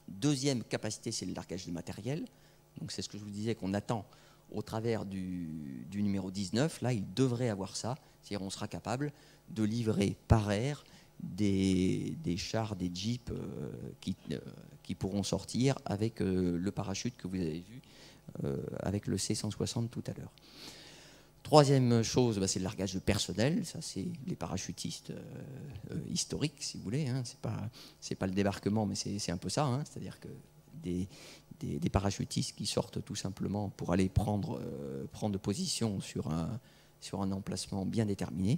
Deuxième capacité, c'est le largage de matériel. Donc c'est ce que je vous disais qu'on attend au travers du numéro 19. Là, il devrait avoir ça, c'est-à-dire on sera capable de livrer par air des chars, des jeeps qui pourront sortir avec le parachute que vous avez vu avec le C-160 tout à l'heure. Troisième chose, c'est le largage de personnel. Ça, c'est les parachutistes historiques, si vous voulez. Hein. C'est pas le débarquement, mais c'est un peu ça. Hein. C'est-à-dire que des parachutistes qui sortent tout simplement pour aller prendre position sur un emplacement bien déterminé.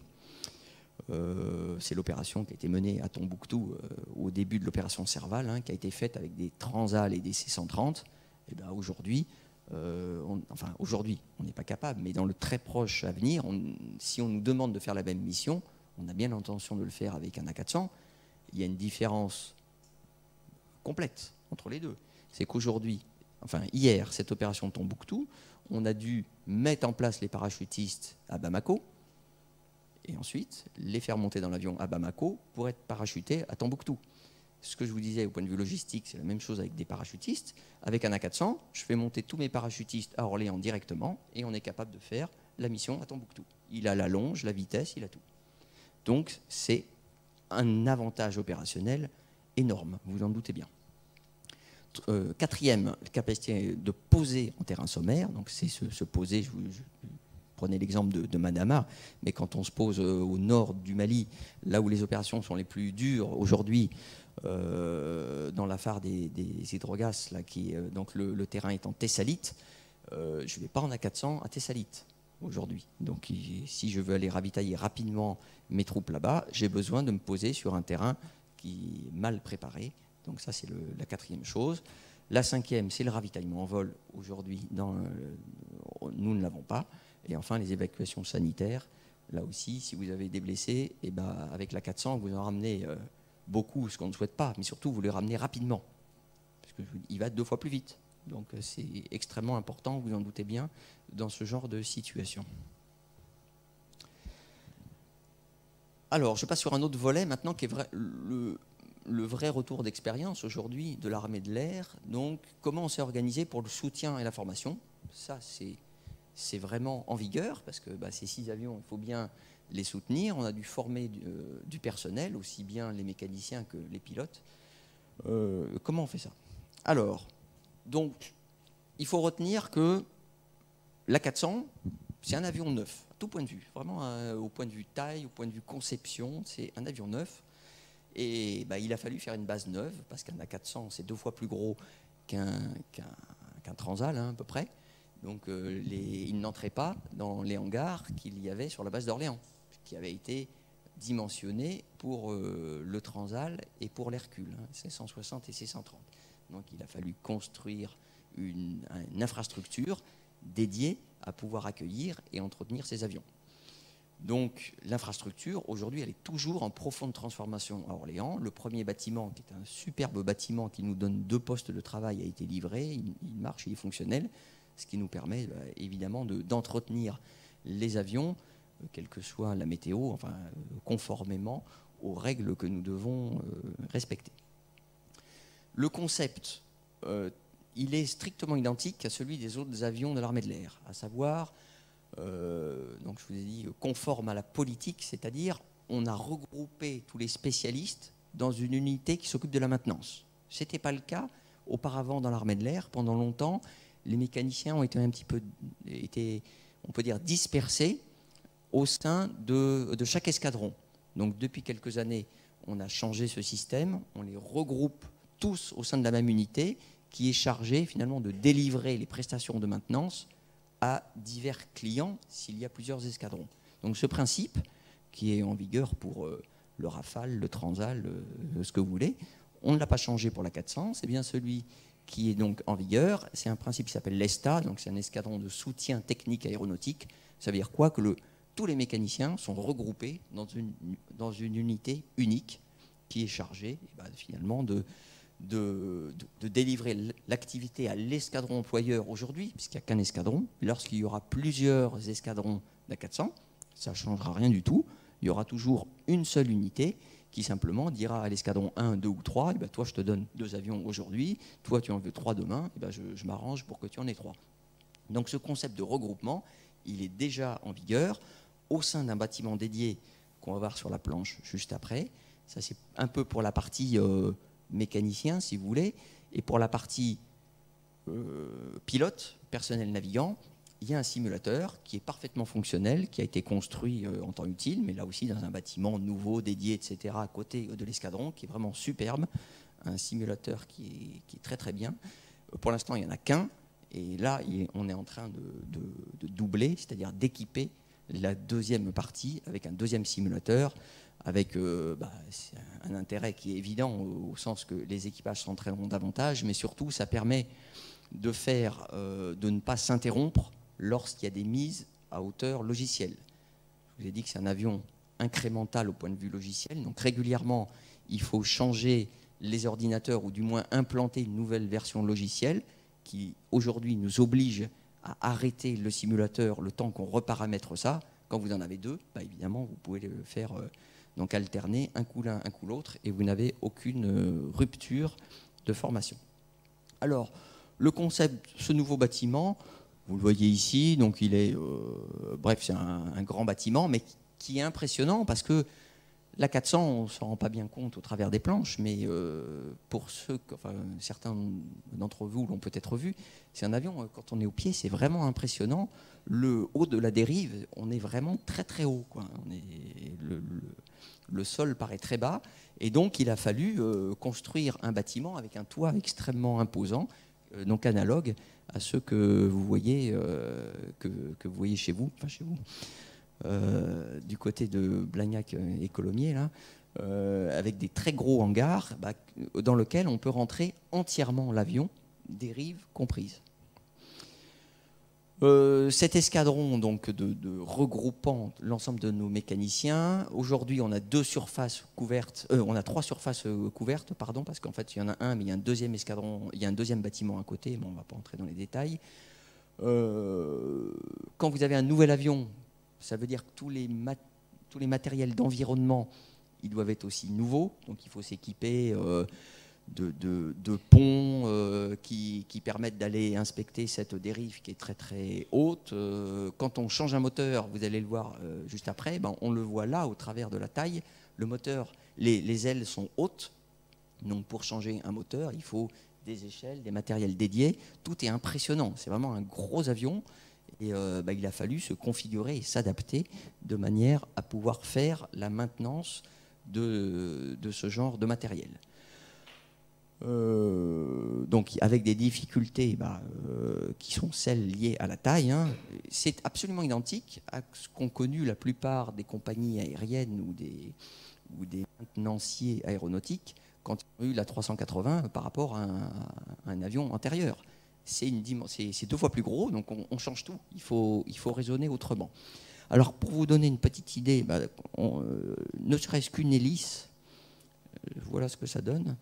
C'est l'opération qui a été menée à Tombouctou au début de l'opération Serval, hein, qui a été faite avec des Transal et des C-130. Et bien aujourd'hui, on n'est pas capable, mais dans le très proche avenir, si on nous demande de faire la même mission, on a bien l'intention de le faire avec un A400. Il y a une différence complète entre les deux. C'est qu'aujourd'hui, cette opération Tombouctou, on a dû mettre en place les parachutistes à Bamako, et ensuite les faire monter dans l'avion à Bamako pour être parachutés à Tombouctou. Ce que je vous disais au point de vue logistique, c'est la même chose avec des parachutistes. Avec un A400, je fais monter tous mes parachutistes à Orléans directement et on est capable de faire la mission à Tombouctou. Il a la longe, la vitesse, il a tout. Donc c'est un avantage opérationnel énorme, vous en doutez bien. Quatrième, capacité de poser en terrain sommaire. Donc c'est se poser, je prenais l'exemple de Madama, mais quand on se pose au nord du Mali, là où les opérations sont les plus dures aujourd'hui, dans la phare des hydrogas, là, donc le terrain est en tessalite, je ne vais pas en A400 à tessalite aujourd'hui. Donc si je veux aller ravitailler rapidement mes troupes là-bas, j'ai besoin de me poser sur un terrain qui est mal préparé. Donc ça, c'est la quatrième chose. La cinquième, c'est le ravitaillement en vol. Aujourd'hui, nous ne l'avons pas. Et enfin, les évacuations sanitaires. Là aussi, si vous avez des blessés, et ben, avec la 400, vous en ramenez beaucoup, ce qu'on ne souhaite pas, mais surtout, vous les ramenez rapidement. Parce qu'il va 2 fois plus vite. Donc c'est extrêmement important, vous en doutez bien, dans ce genre de situation. Alors, je passe sur un autre volet maintenant qui est le vrai retour d'expérience aujourd'hui de l'armée de l'air. Donc, comment on s'est organisé pour le soutien et la formation. Ça, c'est vraiment en vigueur, parce que ces 6 avions, il faut bien les soutenir. On a dû former du personnel, aussi bien les mécaniciens que les pilotes. Comment on fait ça? Alors, donc, il faut retenir que l'A400, c'est un avion neuf, à tout point de vue. Vraiment, au point de vue taille, au point de vue conception, c'est un avion neuf. Et il a fallu faire une base neuve, parce qu'un A400, c'est 2 fois plus gros qu'un Transal, à peu près. Donc, il n'entrait pas dans les hangars qu'il y avait sur la base d'Orléans, qui avait été dimensionné pour le Transal et pour l'Hercule, C-160 et C-130. Donc, il a fallu construire une infrastructure dédiée à pouvoir accueillir et entretenir ces avions. Donc l'infrastructure, aujourd'hui, elle est toujours en profonde transformation à Orléans. Le premier bâtiment, qui est un superbe bâtiment qui nous donne 2 postes de travail, a été livré, il marche, il est fonctionnel, ce qui nous permet évidemment d'entretenir les avions, quelle que soit la météo, enfin conformément aux règles que nous devons respecter. Le concept, il est strictement identique à celui des autres avions de l'armée de l'air, à savoir, donc je vous ai dit, conforme à la politique, c'est-à-dire on a regroupé tous les spécialistes dans une unité qui s'occupe de la maintenance. Ce n'était pas le cas auparavant dans l'armée de l'air. Pendant longtemps, les mécaniciens ont été un petit peu, on peut dire, dispersés au sein de chaque escadron. Donc depuis quelques années, on a changé ce système, on les regroupe tous au sein de la même unité qui est chargée finalement de délivrer les prestations de maintenance à divers clients s'il y a plusieurs escadrons. Donc ce principe, qui est en vigueur pour le Rafale, le Transal, ce que vous voulez, on ne l'a pas changé pour la 400, c'est bien celui qui est donc en vigueur. C'est un principe qui s'appelle l'ESTA, donc c'est un escadron de soutien technique aéronautique. Ça veut dire quoi? Que tous les mécaniciens sont regroupés dans une unité unique qui est chargée finalement de délivrer l'activité à l'escadron employeur aujourd'hui, puisqu'il n'y a qu'un escadron. Lorsqu'il y aura plusieurs escadrons d'A400, ça ne changera rien du tout. Il y aura toujours une seule unité qui simplement dira à l'escadron 1, 2 ou 3, toi je te donne 2 avions aujourd'hui, toi tu en veux 3 demain, je m'arrange pour que tu en aies 3. Donc ce concept de regroupement, il est déjà en vigueur au sein d'un bâtiment dédié qu'on va voir sur la planche juste après. Ça c'est un peu pour la partie mécanicien, si vous voulez, et pour la partie pilote, personnel navigant, il y a un simulateur qui est parfaitement fonctionnel, qui a été construit en temps utile, mais là aussi dans un bâtiment nouveau, dédié, etc., à côté de l'escadron, qui est vraiment superbe, un simulateur qui est très très bien. Pour l'instant, il n'y en a qu'un, et là, on est en train de doubler, c'est-à-dire d'équiper la deuxième partie avec un deuxième simulateur, avec un intérêt qui est évident au sens que les équipages s'entraîneront davantage, mais surtout ça permet de ne pas s'interrompre lorsqu'il y a des mises à hauteur logicielle. Je vous ai dit que c'est un avion incrémental au point de vue logiciel, donc régulièrement il faut changer les ordinateurs ou du moins implanter une nouvelle version logicielle qui aujourd'hui nous oblige à arrêter le simulateur le temps qu'on reparamètre ça. Quand vous en avez deux, bah, évidemment, vous pouvez le faire donc alterner un coup l'un, un coup l'autre, et vous n'avez aucune rupture de formation. Alors, le concept, ce nouveau bâtiment, vous le voyez ici, donc il est, bref, c'est un grand bâtiment, mais qui est impressionnant parce que la 400, on ne s'en rend pas bien compte au travers des planches, mais pour ceux, enfin, certains d'entre vous l'ont peut-être vu, c'est un avion, quand on est au pied, c'est vraiment impressionnant. Le haut de la dérive, on est vraiment très très haut, quoi. Le sol paraît très bas, et donc il a fallu construire un bâtiment avec un toit extrêmement imposant, donc analogue à ceux que vous voyez, que vous voyez chez vous, enfin chez vous. Du côté de Blagnac et Colomiers, là, avec des très gros hangars dans lesquels on peut rentrer entièrement l'avion, dérive comprise. Cet escadron donc, de regroupant l'ensemble de nos mécaniciens, aujourd'hui on a deux surfaces couvertes, on a trois surfaces couvertes, pardon, parce qu'en fait il y en a un, mais il y a un deuxième escadron, il y a un deuxième bâtiment à côté, mais on ne va pas entrer dans les détails. Quand vous avez un nouvel avion, ça veut dire que tous les matériels d'environnement, ils doivent être aussi nouveaux. Donc il faut s'équiper de ponts qui permettent d'aller inspecter cette dérive qui est très très haute. Quand on change un moteur, vous allez le voir juste après, ben, on le voit là au travers de la taille. Le moteur, les ailes sont hautes. Donc pour changer un moteur, il faut des échelles, des matériels dédiés. Tout est impressionnant. C'est vraiment un gros avion. Et il a fallu se configurer et s'adapter de manière à pouvoir faire la maintenance de ce genre de matériel. Donc avec des difficultés qui sont celles liées à la taille, hein. C'est absolument identique à ce qu'ont connu la plupart des compagnies aériennes ou des maintenanciers aéronautiques quand ils ont eu la 380 par rapport à un avion antérieur. C'est deux fois plus gros, donc on change tout. Il faut raisonner autrement. Alors, pour vous donner une petite idée, ne serait-ce qu'une hélice, voilà ce que ça donne.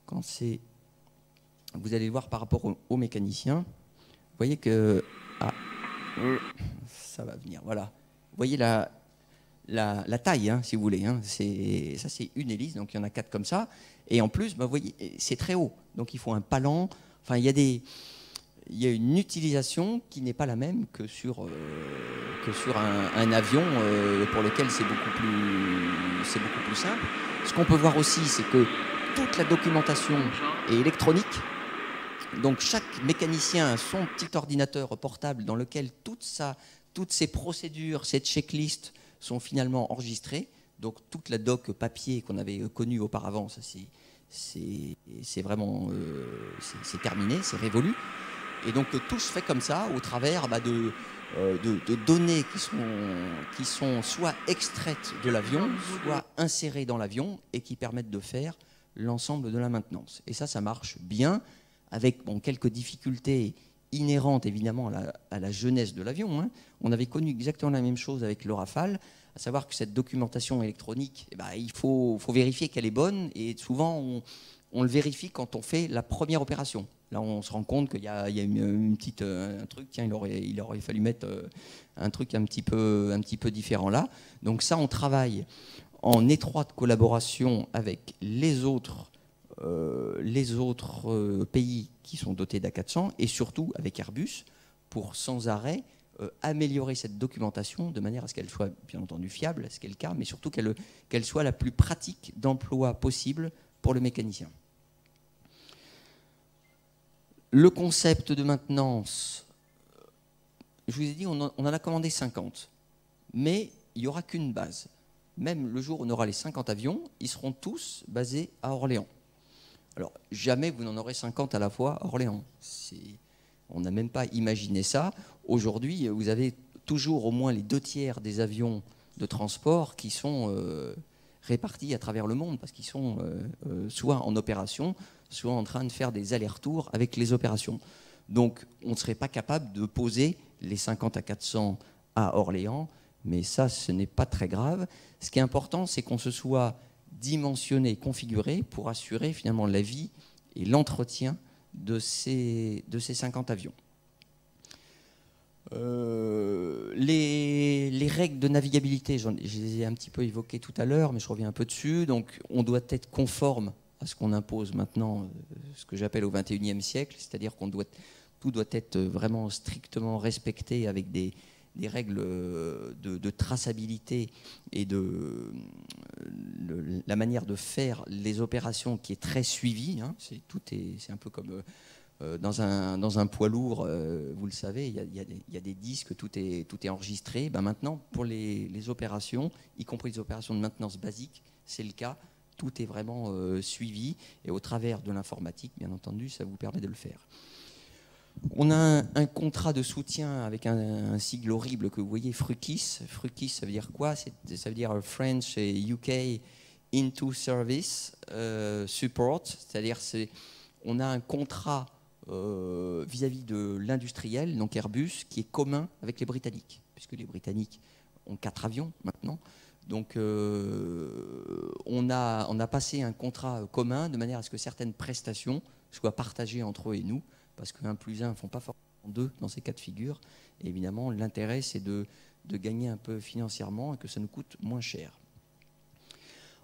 Quand c'est, vous allez voir par rapport aux mécaniciens, vous voyez que ça va venir. Voilà. Vous voyez la taille, hein, si vous voulez. Hein. Ça, c'est une hélice, donc il y en a 4 comme ça. Et en plus, vous voyez, c'est très haut. Donc il faut un palan. Enfin, il y a une utilisation qui n'est pas la même que sur un avion pour lequel c'est beaucoup plus simple. Ce qu'on peut voir aussi, c'est que toute la documentation est électronique. Donc chaque mécanicien a son petit ordinateur portable dans lequel toutes ces procédures, ces checklists sont finalement enregistrées. Donc toute la doc papier qu'on avait connue auparavant, ça c'est vraiment c'est terminé, c'est révolu. Et donc tout se fait comme ça au travers de données qui sont soit extraites de l'avion, soit insérées dans l'avion et qui permettent de faire l'ensemble de la maintenance. Et ça marche bien avec quelques difficultés inhérentes évidemment à la jeunesse de l'avion. Hein. On avait connu exactement la même chose avec le Rafale, à savoir que cette documentation électronique, il faut vérifier qu'elle est bonne, et souvent on le vérifie quand on fait la première opération. Là, on se rend compte qu'il y a un truc, tiens, il aurait fallu mettre un truc un petit peu différent là. Donc ça, on travaille en étroite collaboration avec les autres pays qui sont dotés d'A400 et surtout avec Airbus pour sans arrêt améliorer cette documentation de manière à ce qu'elle soit bien entendu fiable, ce qui est le cas, mais surtout qu'elle soit la plus pratique d'emploi possible pour le mécanicien. Le concept de maintenance, je vous ai dit, on en a commandé 50, mais il n'y aura qu'une base. Même le jour où on aura les 50 avions, ils seront tous basés à Orléans. Alors, jamais vous n'en aurez 50 à la fois à Orléans. On n'a même pas imaginé ça. Aujourd'hui, vous avez toujours au moins les 2/3 des avions de transport qui sont répartis à travers le monde parce qu'ils sont soit en opération, soit en train de faire des allers-retours avec les opérations. Donc, on ne serait pas capable de poser les 50 A400 à Orléans, mais ça, ce n'est pas très grave. Ce qui est important, c'est qu'on se soit dimensionné, configuré pour assurer finalement la vie et l'entretien de ces 50 avions. Les les règles de navigabilité, je les ai un petit peu évoquées tout à l'heure, mais je reviens un peu dessus. Donc, on doit être conforme à ce qu'on impose maintenant, ce que j'appelle au XXIe siècle, c'est-à-dire tout doit être vraiment strictement respecté avec des règles de traçabilité et la manière de faire les opérations qui est très suivie. Hein. C'est un peu comme dans un poids lourd, vous le savez, il y a des disques, tout est enregistré. Ben maintenant, pour les opérations, y compris les opérations de maintenance basique, c'est le cas. Tout est vraiment suivi et au travers de l'informatique, bien entendu, ça vous permet de le faire. On a un contrat de soutien avec un sigle horrible que vous voyez, FRUKIS. FRUKIS, ça veut dire quoi? Ça veut dire French et UK Into Service Support, c'est-à-dire on a un contrat vis-à-vis de l'industriel, donc Airbus, qui est commun avec les Britanniques, puisque les Britanniques ont 4 avions maintenant. Donc on a passé un contrat commun de manière à ce que certaines prestations soient partagées entre eux et nous, parce que 1 plus 1 ne font pas forcément 2 dans ces cas de figure. Et évidemment, l'intérêt, c'est de gagner un peu financièrement et que ça nous coûte moins cher.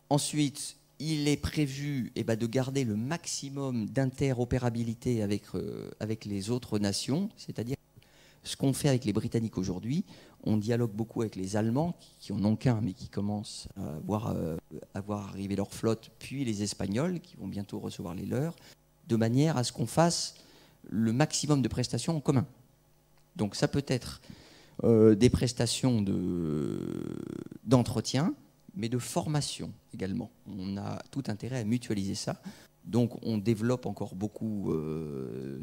Ensuite, il est prévu de garder le maximum d'interopérabilité avec les autres nations, c'est-à-dire ce qu'on fait avec les Britanniques aujourd'hui. On dialogue beaucoup avec les Allemands, qui en ont qu'un, mais qui commencent à voir arriver leur flotte, puis les Espagnols, qui vont bientôt recevoir les leurs, de manière à ce qu'on fasse le maximum de prestations en commun. Donc ça peut être des prestations d'entretien, mais de formation également. On a tout intérêt à mutualiser ça. Donc on développe encore beaucoup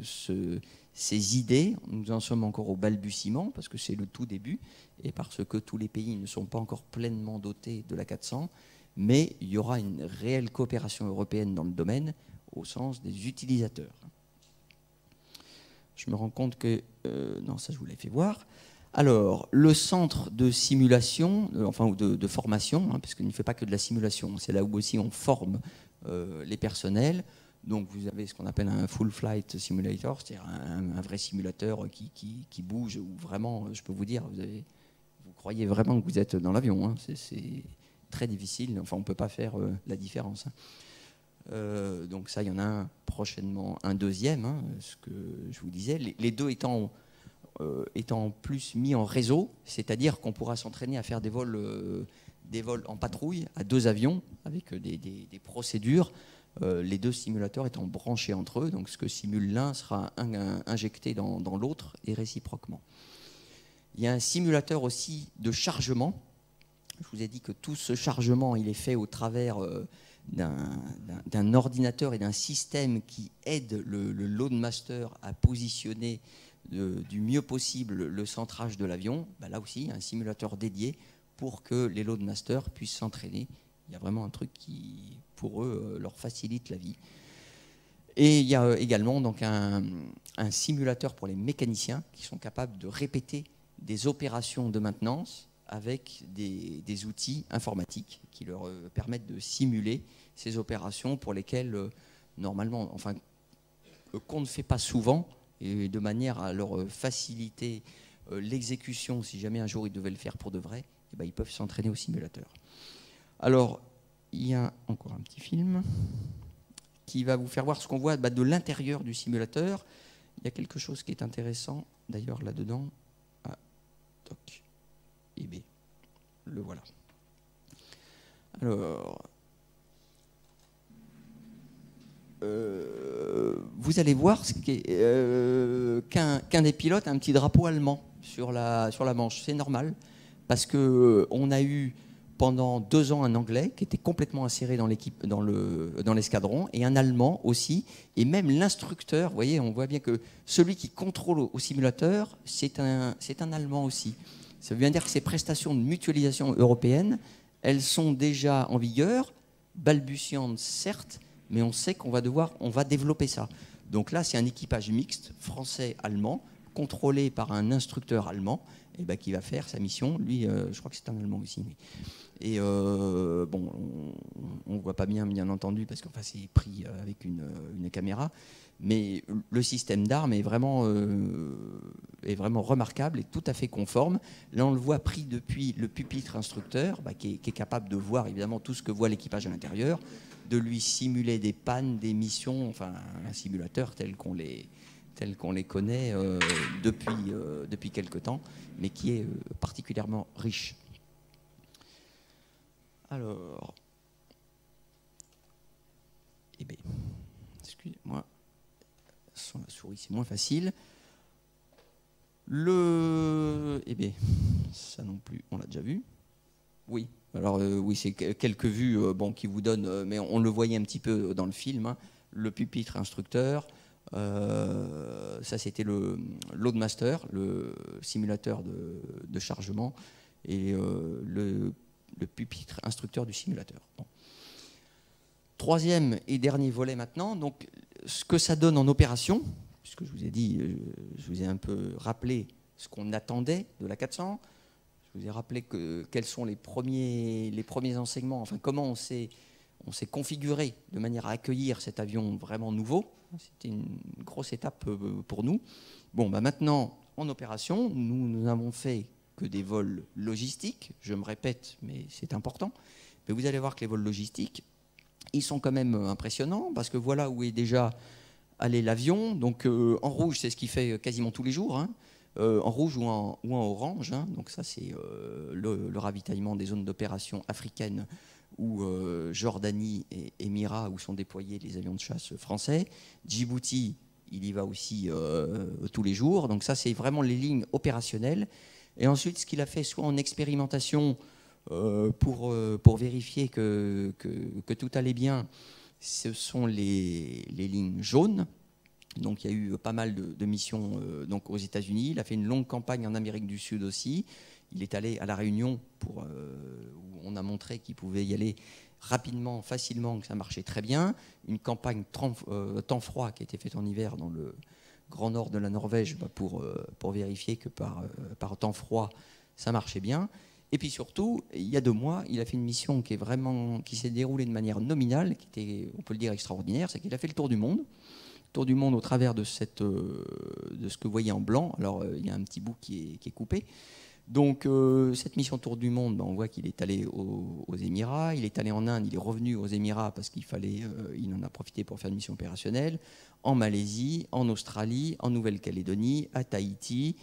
ces idées. Nous en sommes encore au balbutiement, parce que c'est le tout début, et parce que tous les pays ne sont pas encore pleinement dotés de l'A400, mais il y aura une réelle coopération européenne dans le domaine, au sens des utilisateurs. Je me rends compte que... non, ça je vous l'ai fait voir. Alors, le centre de simulation, ou de formation, hein, parce qu'il ne fait pas que de la simulation, c'est là où aussi on forme les personnels. Donc vous avez ce qu'on appelle un full flight simulator, c'est-à-dire un vrai simulateur qui bouge, où vraiment, je peux vous dire, vous croyez vraiment que vous êtes dans l'avion. Hein, c'est très difficile, enfin on ne peut pas faire la différence. Hein. Donc ça, il y en a un prochainement, un deuxième, hein, ce que je vous disais. Les deux étant plus mis en réseau, c'est-à-dire qu'on pourra s'entraîner à faire des vols en patrouille à 2 avions avec des procédures, les 2 simulateurs étant branchés entre eux. Donc ce que simule l'un sera injecté dans l'autre et réciproquement. Il y a un simulateur aussi de chargement. Je vous ai dit que tout ce chargement, il est fait au travers d'un ordinateur et d'un système qui aide le loadmaster à positionner du mieux possible le centrage de l'avion. Là aussi, un simulateur dédié pour que les loadmasters puissent s'entraîner. Il y a vraiment un truc qui, pour eux, leur facilite la vie. Et il y a également donc un simulateur pour les mécaniciens qui sont capables de répéter des opérations de maintenance avec des outils informatiques qui leur permettent de simuler ces opérations pour lesquelles, normalement, enfin, qu'on ne fait pas souvent, et de manière à leur faciliter l'exécution, si jamais un jour ils devaient le faire pour de vrai, ils peuvent s'entraîner au simulateur. Alors, il y a encore un petit film qui va vous faire voir ce qu'on voit de l'intérieur du simulateur. Il y a quelque chose qui est intéressant, d'ailleurs, là-dedans. Ah, toc. Et bien, le voilà. Alors, vous allez voir qu'un des pilotes a un petit drapeau allemand sur la manche. C'est normal, parce qu'on a eu pendant 2 ans un Anglais qui était complètement inséré dans l'équipe, dans l'escadron, et un Allemand aussi, et même l'instructeur. Vous voyez, on voit bien que celui qui contrôle au simulateur, c'est un Allemand aussi. Ça veut bien dire que ces prestations de mutualisation européenne, elles sont déjà en vigueur, balbutiantes certes, mais on sait qu'on va développer ça. Donc là, c'est un équipage mixte, français-allemand, contrôlé par un instructeur allemand, et ben, qui va faire sa mission. Lui, je crois que c'est un Allemand aussi. Et bon, on ne voit pas bien entendu, parce que enfin, c'est pris avec une caméra. Mais le système d'armes est vraiment remarquable et tout à fait conforme. Là, on le voit pris depuis le pupitre instructeur, qui est capable de voir évidemment tout ce que voit l'équipage à l'intérieur, de lui simuler des pannes, des missions, enfin un simulateur tel qu'on les connaît depuis quelque temps, mais qui est particulièrement riche. Alors, eh bien, excusez-moi, sans la souris c'est moins facile. Eh bien, ça non plus, on l'a déjà vu. Oui, alors oui, c'est quelques vues qui vous donnent, mais on le voyait un petit peu dans le film, hein, le pupitre instructeur. Ça, c'était le Loadmaster, le simulateur de chargement, et le pupitre instructeur du simulateur. Bon. Troisième et dernier volet maintenant, donc ce que ça donne en opération, puisque je vous ai dit, je vous ai un peu rappelé ce qu'on attendait de la 400, je vous ai rappelé quels sont les premiers enseignements, enfin comment on s'est configuré de manière à accueillir cet avion vraiment nouveau. C'était une grosse étape pour nous. Bon, maintenant, en opération, nous n'avons fait que des vols logistiques. Je me répète, mais c'est important. Mais vous allez voir que les vols logistiques, ils sont quand même impressionnants, parce que voilà où est déjà allé l'avion. Donc en rouge, c'est ce qu'il fait quasiment tous les jours, hein. En rouge ou en orange, hein. Donc ça, c'est le ravitaillement des zones d'opération africaines, ou Jordanie et Émirats, où sont déployés les avions de chasse français. Djibouti, il y va aussi tous les jours. Donc ça, c'est vraiment les lignes opérationnelles. Et ensuite, ce qu'il a fait, soit en expérimentation pour vérifier que tout allait bien, ce sont les lignes jaunes. Donc il y a eu pas mal de missions donc aux États-Unis. Il a fait une longue campagne en Amérique du Sud aussi. Il est allé à La Réunion, où on a montré qu'il pouvait y aller rapidement, facilement, que ça marchait très bien. Une campagne temps froid qui a été faite en hiver dans le grand nord de la Norvège, pour vérifier que par temps froid, ça marchait bien. Et puis surtout, il y a 2 mois, il a fait une mission qui s'est déroulée de manière nominale, qui était, on peut le dire, extraordinaire. C'est qu'il a fait le tour du monde. Tour du monde au travers de ce que vous voyez en blanc. Alors, il y a un petit bout qui est coupé. Donc, cette mission Tour du monde, on voit qu'il est allé aux Émirats, il est allé en Inde, il est revenu aux Émirats parce qu'il en a profité pour faire une mission opérationnelle, en Malaisie, en Australie, en Nouvelle-Calédonie, à Tahiti,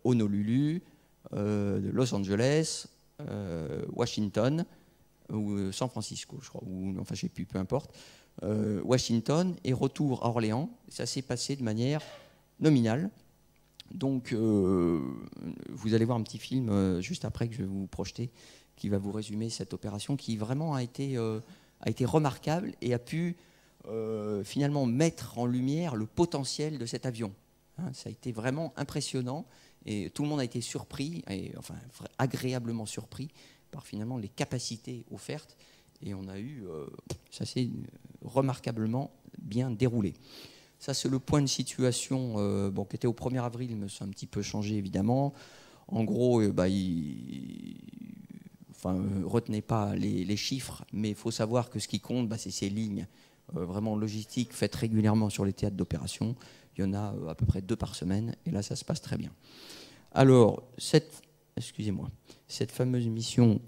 Honolulu, Los Angeles, Washington, ou San Francisco, je crois, ou enfin, je sais plus, peu importe, Washington, et retour à Orléans. Ça s'est passé de manière nominale. Donc, vous allez voir un petit film juste après que je vais vous projeter, qui va vous résumer cette opération, qui vraiment a été remarquable et a pu finalement mettre en lumière le potentiel de cet avion. Hein, ça a été vraiment impressionnant et tout le monde a été surpris, enfin agréablement surpris par finalement les capacités offertes. Et on a eu, ça s'est remarquablement bien déroulé. Ça, c'est le point de situation qui était au 1er avril, mais ça a un petit peu changé, évidemment. En gros, retenez pas les chiffres, mais il faut savoir que ce qui compte, c'est ces lignes vraiment logistiques faites régulièrement sur les théâtres d'opération. Il y en a à peu près 2 par semaine, et là, ça se passe très bien. Alors, cette fameuse mission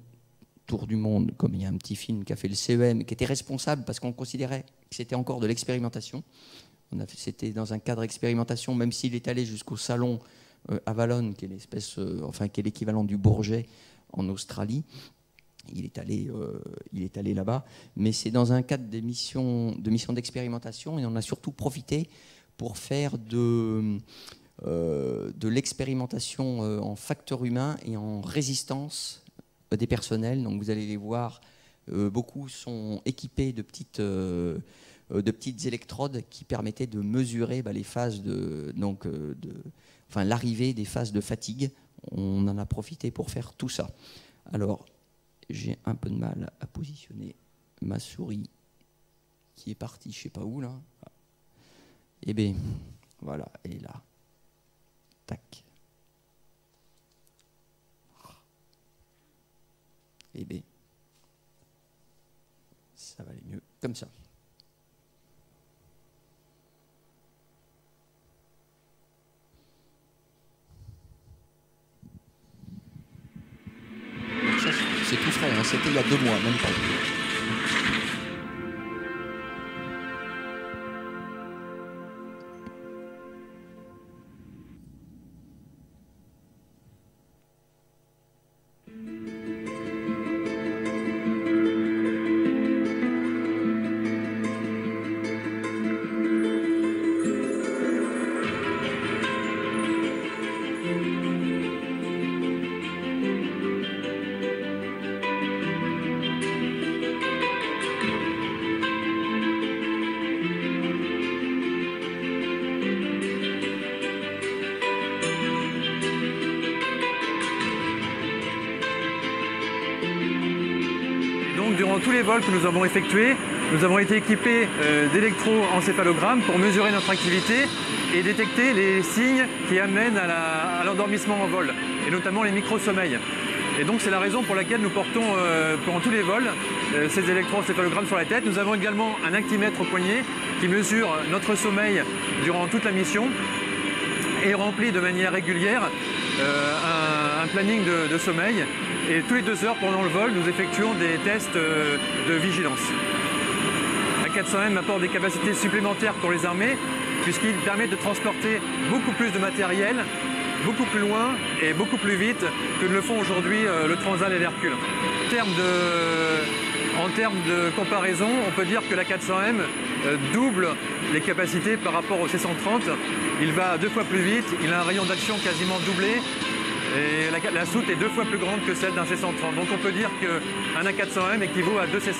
Tour du monde, comme il y a un petit film qu'a fait le CEM, qui était responsable parce qu'on considérait que c'était encore de l'expérimentation. C'était dans un cadre d'expérimentation, même s'il est allé jusqu'au salon Avalon, qui est qui est l'équivalent du Bourget en Australie. Il est allé là-bas, mais c'est dans un cadre de missions d'expérimentation, et on a surtout profité pour faire de l'expérimentation en facteur humain et en résistance des personnels. Donc vous allez les voir, beaucoup sont équipés de petites électrodes qui permettaient de mesurer les phases l'arrivée des phases de fatigue. On en a profité pour faire tout ça. Alors, j'ai un peu de mal à positionner ma souris qui est partie, je ne sais pas où là. Eh bien, voilà, elle est là. Tac. et B. Ça va aller mieux comme ça. Ça, c'est tout frais, hein. C'était il y a 2 mois, même pas. Durant tous les vols que nous avons effectués, nous avons été équipés d'électroencéphalogrammes pour mesurer notre activité et détecter les signes qui amènent à l'endormissement en vol, et notamment les micro-sommeils. Et donc c'est la raison pour laquelle nous portons pendant tous les vols ces électroencéphalogrammes sur la tête. Nous avons également un actimètre au poignet qui mesure notre sommeil durant toute la mission et remplit de manière régulière un planning de sommeil. Et tous les 2 heures pendant le vol, nous effectuons des tests de vigilance. A400M apporte des capacités supplémentaires pour les armées, puisqu'il permet de transporter beaucoup plus de matériel, beaucoup plus loin et beaucoup plus vite que ne le font aujourd'hui le Transal et l'Hercule. En termes de comparaison, on peut dire que l'A400M double les capacités par rapport au C-130. Il va 2 fois plus vite, il a un rayon d'action quasiment doublé. Et la soute est 2 fois plus grande que celle d'un C-130. Donc on peut dire qu'un A400M équivaut à 2 C-130.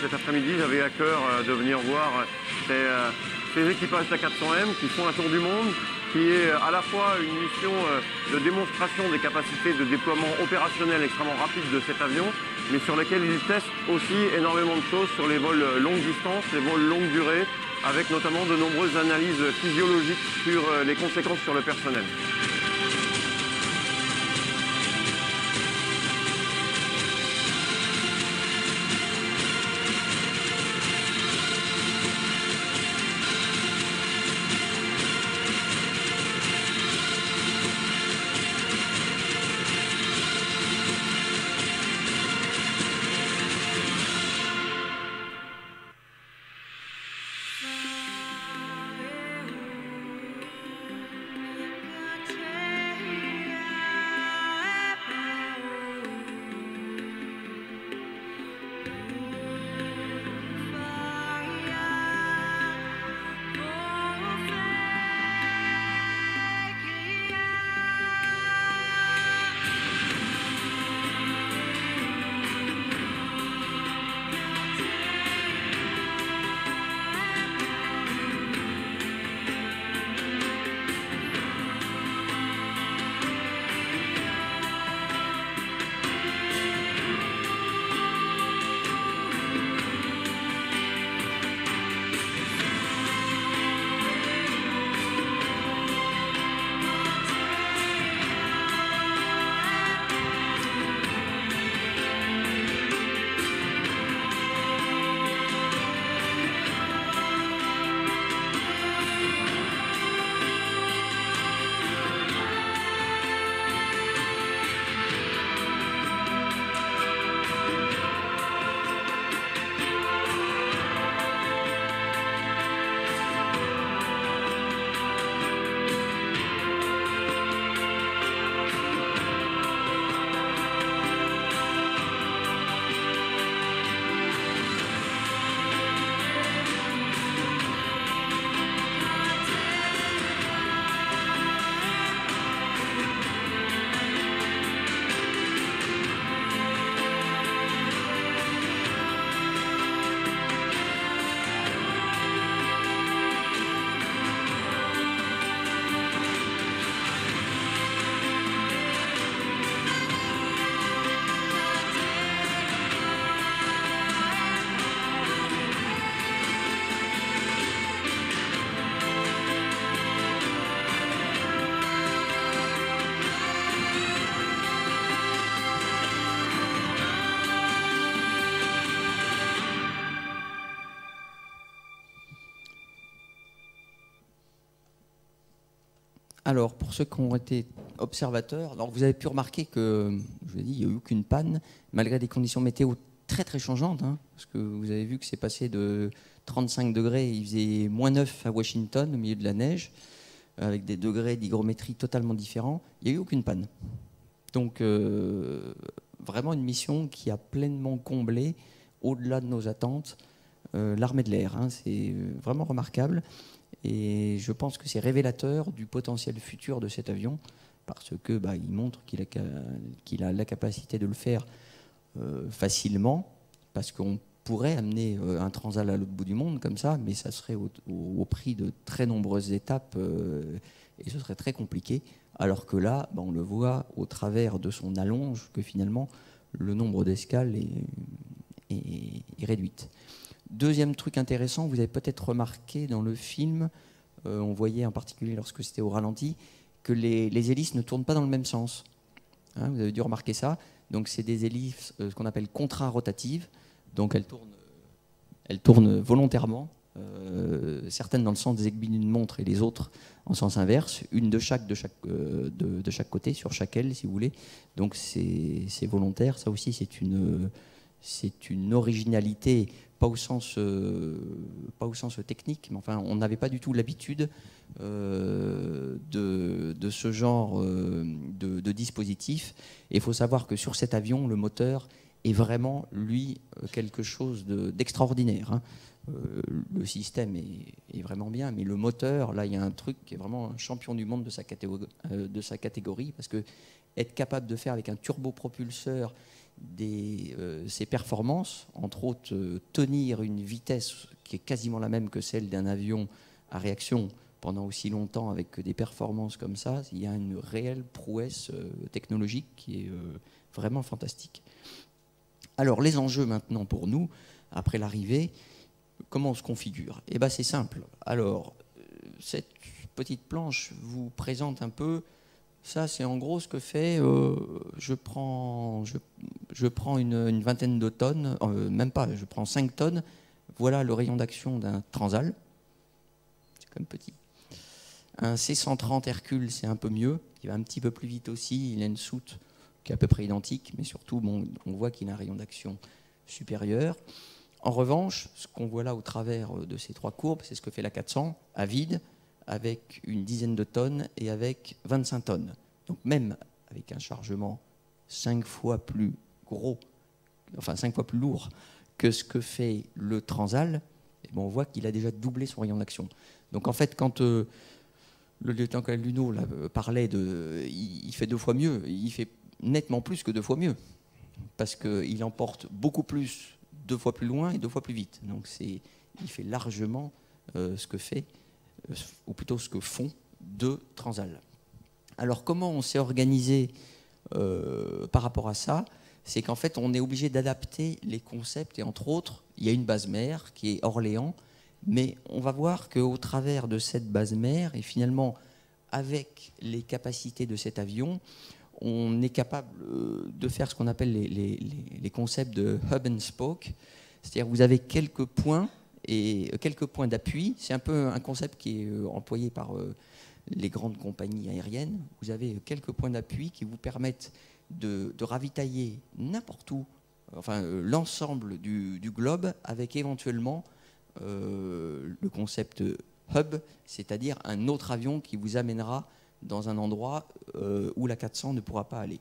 Cet après-midi, j'avais à cœur de venir voir ces équipages d'A400M qui font un tour du monde, qui est à la fois une mission de démonstration des capacités de déploiement opérationnel extrêmement rapide de cet avion, mais sur lesquels ils testent aussi énormément de choses sur les vols longue distance, les vols longue durée, avec notamment de nombreuses analyses physiologiques sur les conséquences sur le personnel. Alors, pour ceux qui ont été observateurs, alors vous avez pu remarquer que, je vous ai dit, il n'y a eu aucune panne, malgré des conditions météo très très changeantes, hein, parce que vous avez vu que c'est passé de 35 degrés, il faisait -9 à Washington, au milieu de la neige, avec des degrés d'hygrométrie totalement différents. Il n'y a eu aucune panne. Donc, vraiment une mission qui a pleinement comblé, au-delà de nos attentes, l'armée de l'air. Hein. C'est vraiment remarquable. Et je pense que c'est révélateur du potentiel futur de cet avion, parce que il montre qu'il a la capacité de le faire facilement, parce qu'on pourrait amener un Transal à l'autre bout du monde comme ça, mais ça serait au prix de très nombreuses étapes et ce serait très compliqué. Alors que là, on le voit au travers de son allonge que finalement le nombre d'escales est réduite. Deuxième truc intéressant, vous avez peut-être remarqué dans le film, on voyait en particulier lorsque c'était au ralenti, que les hélices ne tournent pas dans le même sens. Hein, vous avez dû remarquer ça. Donc c'est des hélices, ce qu'on appelle contra-rotatives. Donc elles tournent volontairement, certaines dans le sens des aiguilles d'une montre et les autres en sens inverse, une de chaque côté, sur chaque aile si vous voulez. Donc c'est volontaire. Ça aussi c'est une originalité, pas au sens technique, mais enfin on n'avait pas du tout l'habitude de ce genre de dispositif. Et il faut savoir que sur cet avion, le moteur est vraiment, lui, quelque chose d'extraordinaire. Hein. Le système est vraiment bien, mais le moteur, là, il y a un truc qui est vraiment un champion du monde de sa catégorie, parce que être capable de faire avec un turbopropulseur ses performances, entre autres tenir une vitesse qui est quasiment la même que celle d'un avion à réaction pendant aussi longtemps avec des performances comme ça, il y a une réelle prouesse technologique qui est vraiment fantastique. Alors les enjeux maintenant pour nous, après l'arrivée, comment on se configure? Eh bien c'est simple. Alors cette petite planche vous présente un peu. Ça, c'est en gros ce que fait. Je prends une vingtaine de tonnes, même pas, je prends 5 tonnes. Voilà le rayon d'action d'un Transal. C'est quand même petit. Un C-130 Hercule, c'est un peu mieux. Il va un petit peu plus vite aussi. Il a une soute qui est à peu près identique, mais surtout, on voit qu'il a un rayon d'action supérieur. En revanche, ce qu'on voit là au travers de ces 3 courbes, c'est ce que fait la 400 à vide, avec une dizaine de tonnes et avec 25 tonnes. Donc même avec un chargement 5 fois plus gros, enfin 5 fois plus lourd que ce que fait le Transal, on voit qu'il a déjà doublé son rayon d'action. Donc en fait, quand le lieutenant-colonel Luneau parlait il fait 2 fois mieux, il fait nettement plus que 2 fois mieux, parce qu'il emporte beaucoup plus 2 fois plus loin et 2 fois plus vite. Donc il fait largement ce que fait, ou plutôt ce que font 2 Transal. Alors comment on s'est organisé par rapport à ça? C'est qu'en fait on est obligé d'adapter les concepts, et entre autres il y a une base mère qui est Orléans, mais on va voir qu'au travers de cette base mère, et finalement avec les capacités de cet avion, on est capable de faire ce qu'on appelle les concepts de hub and spoke, c'est-à-dire vous avez quelques points d'appui. C'est un peu un concept qui est employé par les grandes compagnies aériennes. Vous avez quelques points d'appui qui vous permettent de ravitailler n'importe où, enfin l'ensemble du globe, avec éventuellement le concept hub, c'est-à-dire un autre avion qui vous amènera dans un endroit où la 400 ne pourra pas aller.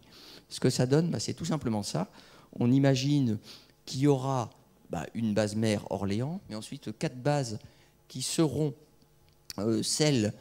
Ce que ça donne, c'est tout simplement ça. On imagine qu'il y aura une base mère Orléans, mais ensuite 4 bases qui seront celles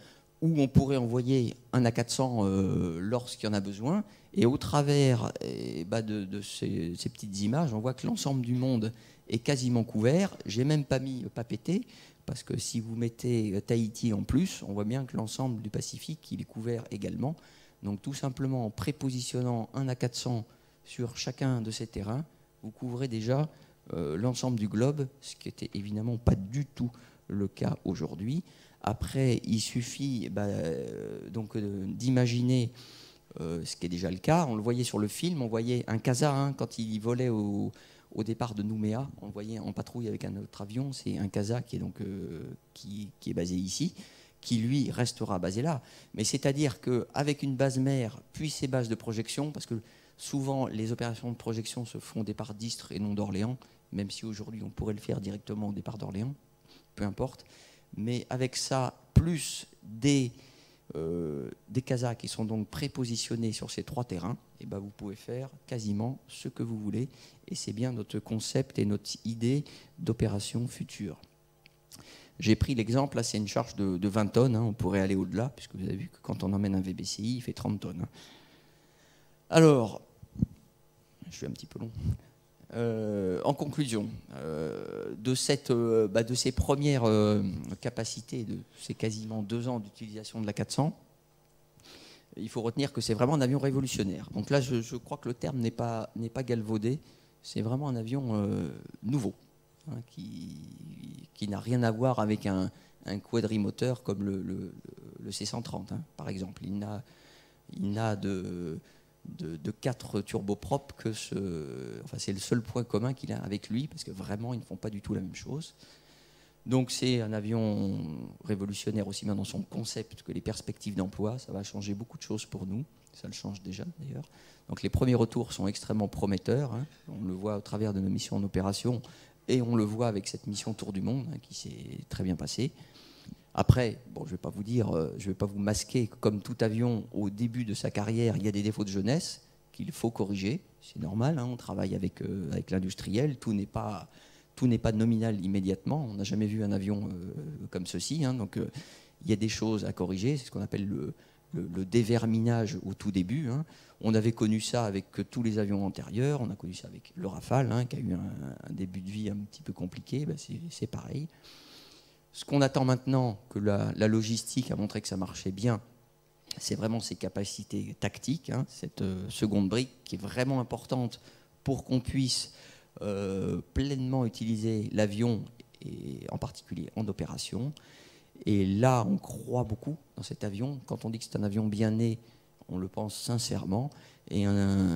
où on pourrait envoyer un A400 lorsqu'il y en a besoin. Et au travers de ces petites images, on voit que l'ensemble du monde est quasiment couvert. J'ai même pas mis Papeete, parce que si vous mettez Tahiti en plus, on voit bien que l'ensemble du Pacifique il est couvert également. Donc tout simplement en prépositionnant un A400 sur chacun de ces terrains, vous couvrez déjà l'ensemble du globe, ce qui n'était évidemment pas du tout le cas aujourd'hui. Après, il suffit donc d'imaginer ce qui est déjà le cas. On le voyait sur le film, on voyait un CASA quand il volait au départ de Nouméa, on le voyait en patrouille avec un autre avion. C'est un CASA qui est basé ici, qui lui restera basé là. Mais c'est-à-dire qu'avec une base mère, puis ses bases de projection, parce que souvent les opérations de projection se font au départ d'Istres et non d'Orléans, même si aujourd'hui on pourrait le faire directement au départ d'Orléans, peu importe. Mais avec ça, plus des casas qui sont donc prépositionnés sur ces 3 terrains, et ben vous pouvez faire quasiment ce que vous voulez. Et c'est bien notre concept et notre idée d'opération future. J'ai pris l'exemple, là c'est une charge de 20 tonnes, hein, on pourrait aller au-delà, puisque vous avez vu que quand on emmène un VBCI, il fait 30 tonnes. Hein. Alors, je suis un petit peu long. En conclusion, de ces premières capacités, de ces quasiment 2 ans d'utilisation de la 400, il faut retenir que c'est vraiment un avion révolutionnaire. Donc là, je crois que le terme n'est pas galvaudé, c'est vraiment un avion nouveau, hein, qui n'a rien à voir avec un quadrimoteur comme le C-130, hein, par exemple. Il n'a de 4 turboprops que c'est le seul point commun qu'il a avec lui, parce que vraiment ils ne font pas du tout la même chose. Donc c'est un avion révolutionnaire aussi bien dans son concept que les perspectives d'emploi. Ça va changer beaucoup de choses pour nous, ça le change déjà d'ailleurs. Donc les premiers retours sont extrêmement prometteurs, hein. On le voit au travers de nos missions en opération et on le voit avec cette mission Tour du Monde, hein, qui s'est très bien passée. Après, bon, je ne vais pas vous masquer que comme tout avion, au début de sa carrière, il y a des défauts de jeunesse qu'il faut corriger. C'est normal, hein, on travaille avec l'industriel, tout n'est pas nominal immédiatement. On n'a jamais vu un avion comme ceci, hein, donc il y a des choses à corriger. C'est ce qu'on appelle le déverminage au tout début, hein. On avait connu ça avec tous les avions antérieurs, on a connu ça avec le Rafale, hein, qui a eu un début de vie un petit peu compliqué, ben c'est pareil. Ce qu'on attend maintenant, que la logistique a montré que ça marchait bien, c'est vraiment ses capacités tactiques, hein, cette seconde brique qui est vraiment importante pour qu'on puisse pleinement utiliser l'avion, et en particulier en opération. Et là, on croit beaucoup dans cet avion. Quand on dit que c'est un avion bien né, on le pense sincèrement. Et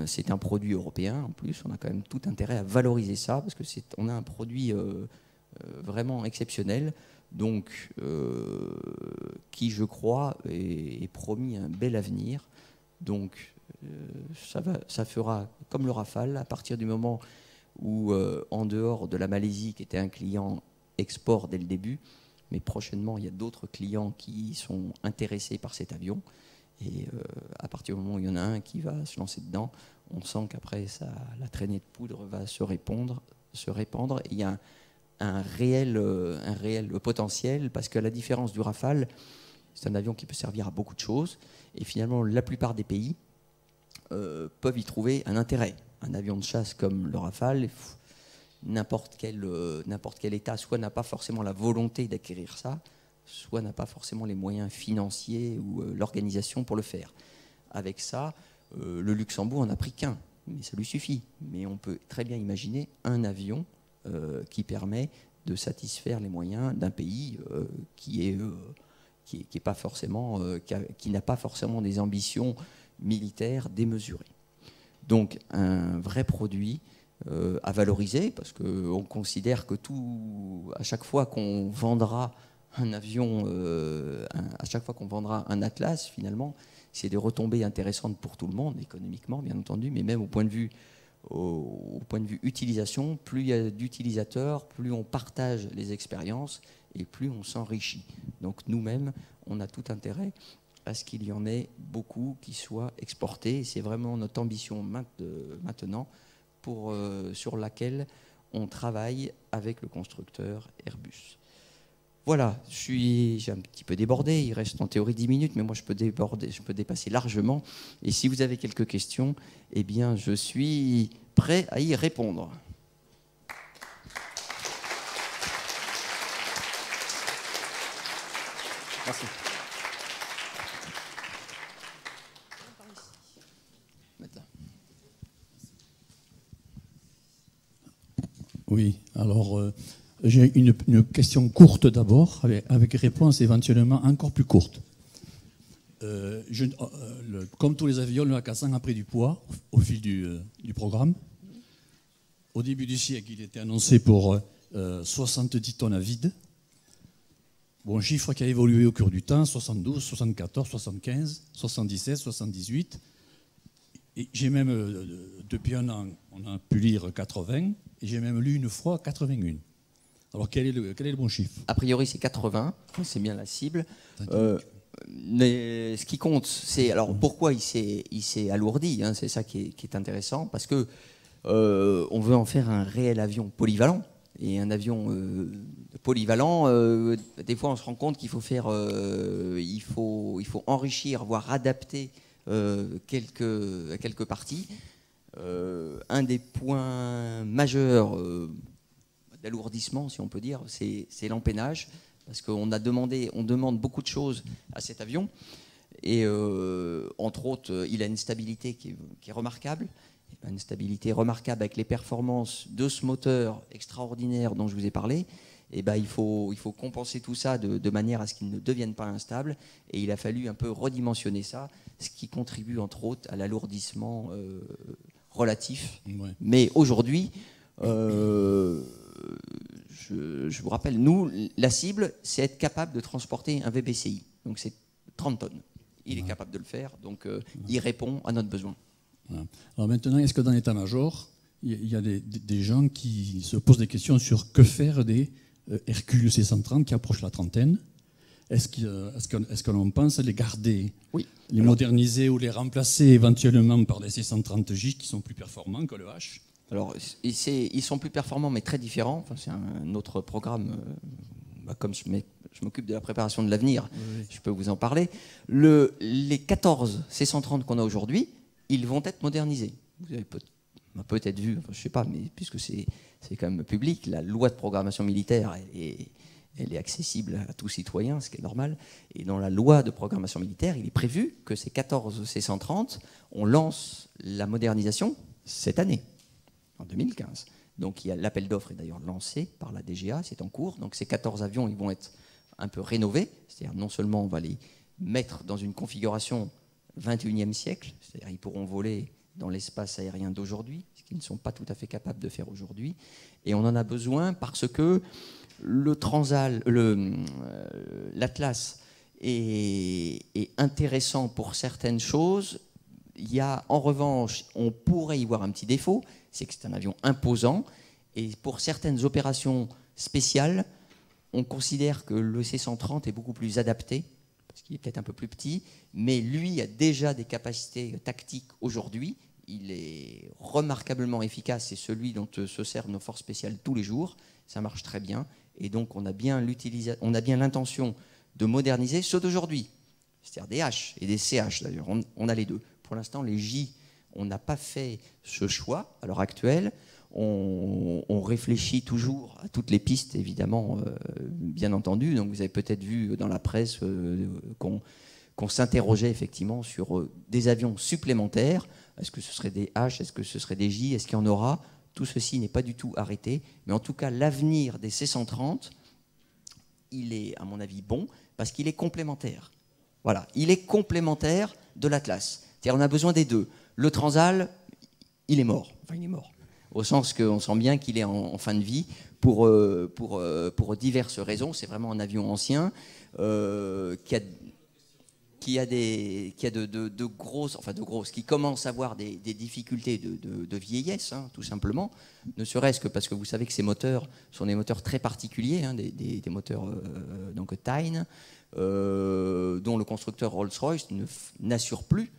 c'est un produit européen. En plus, on a quand même tout intérêt à valoriser ça, parce qu'on a un produit vraiment exceptionnel. Donc, qui, je crois, est promis un bel avenir. Donc, ça fera comme le Rafale, à partir du moment où, en dehors de la Malaisie, qui était un client export dès le début, mais prochainement, il y a d'autres clients qui sont intéressés par cet avion. Et à partir du moment où il y en a un qui va se lancer dedans, on sent qu'après, la traînée de poudre va se répandre. Et il y a un réel potentiel, parce qu'à la différence du Rafale, c'est un avion qui peut servir à beaucoup de choses, et finalement la plupart des pays peuvent y trouver un intérêt. Un avion de chasse comme le Rafale, n'importe quel État soit n'a pas forcément la volonté d'acquérir ça, soit n'a pas forcément les moyens financiers ou l'organisation pour le faire. Avec ça, le Luxembourg n'en a pris qu'un, mais ça lui suffit. Mais on peut très bien imaginer un avion qui permet de satisfaire les moyens d'un pays qui n'a pas forcément des ambitions militaires démesurées. Donc un vrai produit à valoriser, parce qu'on considère que à chaque fois qu'on vendra un avion, à chaque fois qu'on vendra un Atlas, finalement, c'est des retombées intéressantes pour tout le monde, économiquement bien entendu, mais même au point de vue utilisation. Plus il y a d'utilisateurs, plus on partage les expériences et plus on s'enrichit. Donc nous-mêmes, on a tout intérêt à ce qu'il y en ait beaucoup qui soient exportés. C'est vraiment notre ambition maintenant, sur laquelle on travaille avec le constructeur Airbus. Voilà, j'ai un petit peu débordé, il reste en théorie 10 minutes, mais moi je peux dépasser largement. Et si vous avez quelques questions, eh bien je suis prêt à y répondre. Merci. Oui, alors j'ai une question courte d'abord, avec réponse éventuellement encore plus courte. Comme tous les avions, le A400 a pris du poids au fil du programme. Au début du siècle, il était annoncé pour 70 tonnes à vide. Bon, chiffre qui a évolué au cours du temps, 72, 74, 75, 77, 78. Et j'ai même, depuis un an, on a pu lire 80, et j'ai même lu une fois 81. Alors quel est le bon chiffre? A priori, c'est 80, c'est bien la cible. Mais ce qui compte, c'est alors pourquoi il s'est alourdi, hein, c'est ça qui est intéressant, parce que on veut en faire un réel avion polyvalent. Et un avion polyvalent, des fois on se rend compte qu'il faut faire, il faut enrichir, voire adapter quelques parties. Un des points majeurs d'alourdissement, si on peut dire, c'est l'empennage, parce qu'on demande beaucoup de choses à cet avion, et entre autres, il a une stabilité qui est remarquable. Une stabilité remarquable avec les performances de ce moteur extraordinaire dont je vous ai parlé. Et il faut compenser tout ça de manière à ce qu'il ne devienne pas instable. Et il a fallu un peu redimensionner ça, ce qui contribue entre autres à l'alourdissement relatif. Ouais. Mais aujourd'hui, je vous rappelle, nous, la cible, c'est être capable de transporter un VBCI. Donc c'est 30 tonnes. Il est capable de le faire, donc il répond à notre besoin. Voilà. Alors maintenant, est-ce que dans l'état-major, il y a des gens qui se posent des questions sur que faire des Hercule C-130 qui approchent la trentaine? Est-ce que l'on pense les garder, oui. Les moderniser ou les remplacer éventuellement par des C-130J qui sont plus performants que le H? Alors, ils sont plus performants, mais très différents. Enfin, c'est un autre programme. Comme je m'occupe de la préparation de l'avenir, oui. Je peux vous en parler. Les 14 C-130 qu'on a aujourd'hui, ils vont être modernisés. Vous avez peut-être vu, enfin, je ne sais pas, mais puisque c'est quand même public, la loi de programmation militaire, elle est accessible à tout citoyen, ce qui est normal. Et dans la loi de programmation militaire, il est prévu que ces 14 C-130, on lance la modernisation cette année, en 2015. Donc l'appel d'offres est d'ailleurs lancé par la DGA, c'est en cours. Donc ces 14 avions, ils vont être un peu rénovés. C'est-à-dire non seulement on va les mettre dans une configuration 21e siècle, c'est-à-dire ils pourront voler dans l'espace aérien d'aujourd'hui, ce qu'ils ne sont pas tout à fait capables de faire aujourd'hui. Et on en a besoin parce que l'Atlas est intéressant pour certaines choses. Il y a, en revanche, on pourrait y voir un petit défaut, c'est que c'est un avion imposant. Et pour certaines opérations spéciales, on considère que le C-130 est beaucoup plus adapté, parce qu'il est peut-être un peu plus petit, mais lui a déjà des capacités tactiques aujourd'hui. Il est remarquablement efficace, c'est celui dont se servent nos forces spéciales tous les jours. Ça marche très bien. Et donc, on a bien l'intention de moderniser ceux d'aujourd'hui, c'est-à-dire des H et des CH d'ailleurs. On a les deux. Pour l'instant, les J, on n'a pas fait ce choix à l'heure actuelle. On réfléchit toujours à toutes les pistes, évidemment, bien entendu. Donc, vous avez peut-être vu dans la presse qu'on s'interrogeait effectivement sur des avions supplémentaires. Est-ce que ce serait des H? Est-ce que ce serait des J? Est-ce qu'il y en aura? Tout ceci n'est pas du tout arrêté. Mais en tout cas, l'avenir des C-130, il est, à mon avis, bon, parce qu'il est complémentaire. Voilà, il est complémentaire de l'Atlas. C'est-à-dire on a besoin des deux. Le Transal, il est mort. Enfin, il est mort. Au sens qu'on sent bien qu'il est en fin de vie pour diverses raisons. C'est vraiment un avion ancien qui commence à avoir des difficultés de vieillesse, hein, tout simplement. Ne serait-ce que parce que vous savez que ces moteurs sont des moteurs très particuliers, hein, des moteurs donc Tyne, dont le constructeur Rolls-Royce n'assure plus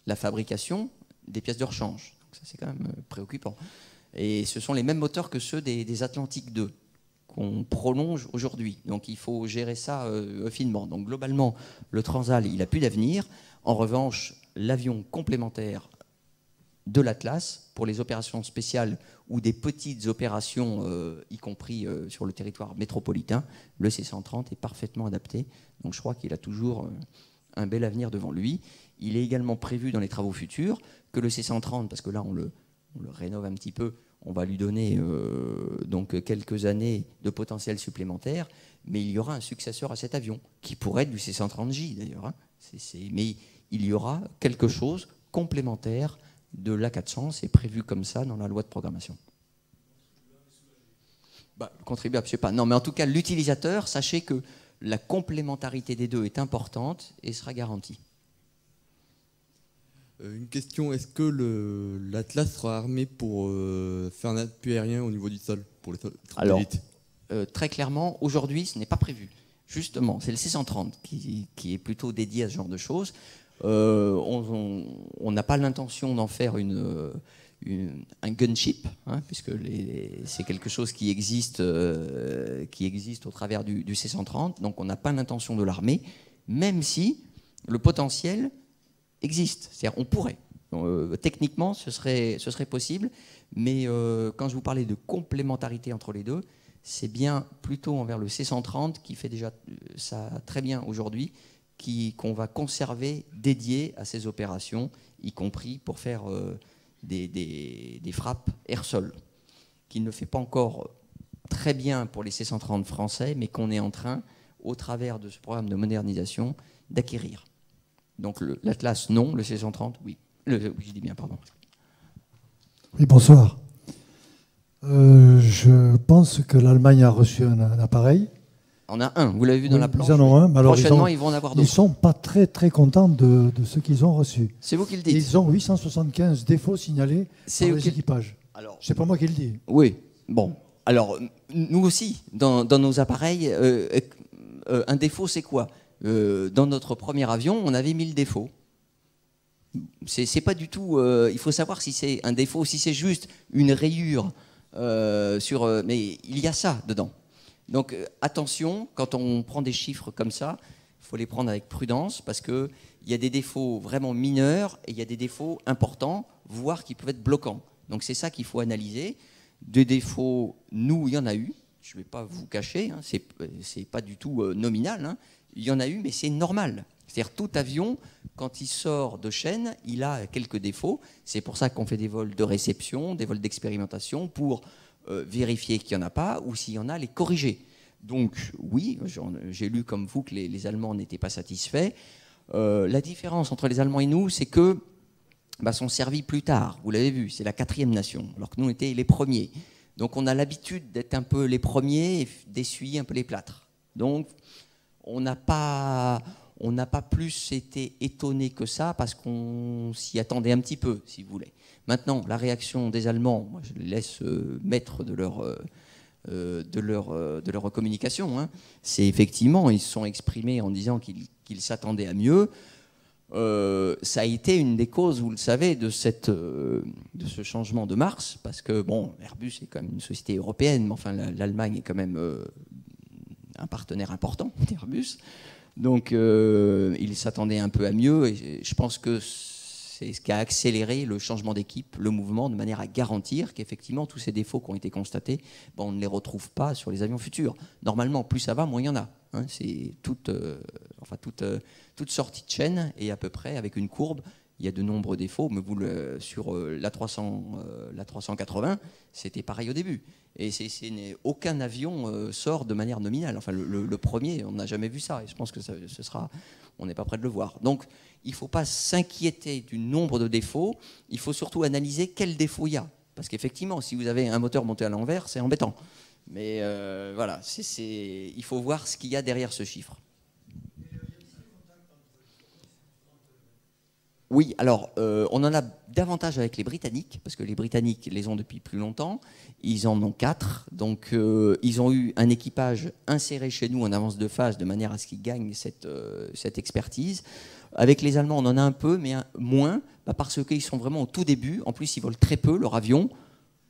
la fabrication des pièces de rechange. Donc ça, c'est quand même préoccupant. Et ce sont les mêmes moteurs que ceux des Atlantique 2 qu'on prolonge aujourd'hui. Donc il faut gérer ça finement. Donc globalement, le Transal, il n'a plus d'avenir. En revanche, l'avion complémentaire de l'Atlas, pour les opérations spéciales ou des petites opérations, y compris sur le territoire métropolitain, le C-130 est parfaitement adapté. Donc je crois qu'il a toujours un bel avenir devant lui. Il est également prévu dans les travaux futurs que le C-130, parce que là on le rénove un petit peu, on va lui donner donc quelques années de potentiel supplémentaire, mais il y aura un successeur à cet avion, qui pourrait être du C-130J d'ailleurs. Hein. Mais il y aura quelque chose complémentaire de l'A400, c'est prévu comme ça dans la loi de programmation. Le contribuable, je ne sais pas. Non, mais en tout cas, l'utilisateur, sachez que la complémentarité des deux est importante et sera garantie. Une question, est-ce que l'Atlas sera armé pour faire un appui aérien au niveau du sol pour les troupes d'élite? Très clairement, aujourd'hui, ce n'est pas prévu. Justement, c'est le C-130 qui est plutôt dédié à ce genre de choses. On n'a pas l'intention d'en faire un gunship, hein, puisque c'est quelque chose qui existe au travers du C-130. Donc on n'a pas l'intention de l'armer, même si le potentiel existe. C'est-à-dire on pourrait. Techniquement, ce serait possible, mais quand je vous parlais de complémentarité entre les deux, c'est bien plutôt envers le C-130 qui fait déjà ça très bien aujourd'hui, qu'on va conserver dédié à ces opérations, y compris pour faire des frappes air-sol, qui ne fait pas encore très bien pour les C-130 français, mais qu'on est en train, au travers de ce programme de modernisation, d'acquérir. Donc l'Atlas, non, le C-130, oui. Je dis bien, pardon. Oui, bonsoir. Je pense que l'Allemagne a reçu un appareil. On a un, vous l'avez vu dans la planche. Ils en ont un, mais alors prochainement ils vont en avoir d'autres. Ils ne sont pas très très contents de ce qu'ils ont reçu. C'est vous qui le dites. Ils ont 875 défauts signalés par les équipages. C'est pas moi qui le dis. Oui, bon. Alors, nous aussi, dans nos appareils, un défaut, c'est quoi? Dans notre premier avion, on avait 1000 défauts. C'est pas du tout... il faut savoir si c'est un défaut, si c'est juste une rayure, mais il y a ça dedans. Donc attention, quand on prend des chiffres comme ça, il faut les prendre avec prudence, parce qu'il y a des défauts vraiment mineurs et il y a des défauts importants, voire qui peuvent être bloquants. Donc c'est ça qu'il faut analyser. Des défauts, nous, il y en a eu. Je ne vais pas vous cacher, hein, c'est pas du tout nominal. Hein. Il y en a eu, mais c'est normal. C'est-à-dire tout avion, quand il sort de chaîne, il a quelques défauts. C'est pour ça qu'on fait des vols de réception, des vols d'expérimentation pour vérifier qu'il n'y en a pas, ou s'il y en a, les corriger. Donc oui, j'ai lu comme vous que les Allemands n'étaient pas satisfaits. La différence entre les Allemands et nous, c'est que sont servis plus tard. Vous l'avez vu, c'est la 4e nation, alors que nous, on était les premiers. Donc on a l'habitude d'être un peu les premiers et d'essuyer un peu les plâtres. Donc on n'a pas plus été étonné que ça, parce qu'on s'y attendait un petit peu, si vous voulez. Maintenant, la réaction des Allemands, moi je les laisse maîtres de leur communication. Hein. C'est effectivement, ils se sont exprimés en disant qu'ils s'attendaient à mieux. Ça a été une des causes, vous le savez, de ce changement de Mars, parce que bon, Airbus est quand même une société européenne, mais enfin l'Allemagne est quand même un partenaire important d'Airbus. Donc ils s'attendaient un peu à mieux, et je pense que c'est ce qui a accéléré le changement d'équipe, le mouvement, de manière à garantir qu'effectivement tous ces défauts qui ont été constatés, on ne les retrouve pas sur les avions futurs. Normalement, plus ça va, moins il y en a. Hein. C'est toute sortie de chaîne, et à peu près avec une courbe, il y a de nombreux défauts, mais sur l'A380, c'était pareil au début. Et aucun avion sort de manière nominale. Enfin, le premier, on n'a jamais vu ça, et je pense que on n'est pas prêt de le voir. Donc, il ne faut pas s'inquiéter du nombre de défauts, il faut surtout analyser quels défauts il y a. Parce qu'effectivement, si vous avez un moteur monté à l'envers, c'est embêtant. Mais voilà, il faut voir ce qu'il y a derrière ce chiffre. Oui, alors on en a davantage avec les Britanniques, parce que les Britanniques les ont depuis plus longtemps. Ils en ont 4, donc ils ont eu un équipage inséré chez nous en avance de phase, de manière à ce qu'ils gagnent cette expertise. Avec les Allemands, on en a un peu, mais moins, parce qu'ils sont vraiment au tout début. En plus, ils volent très peu, leur avion,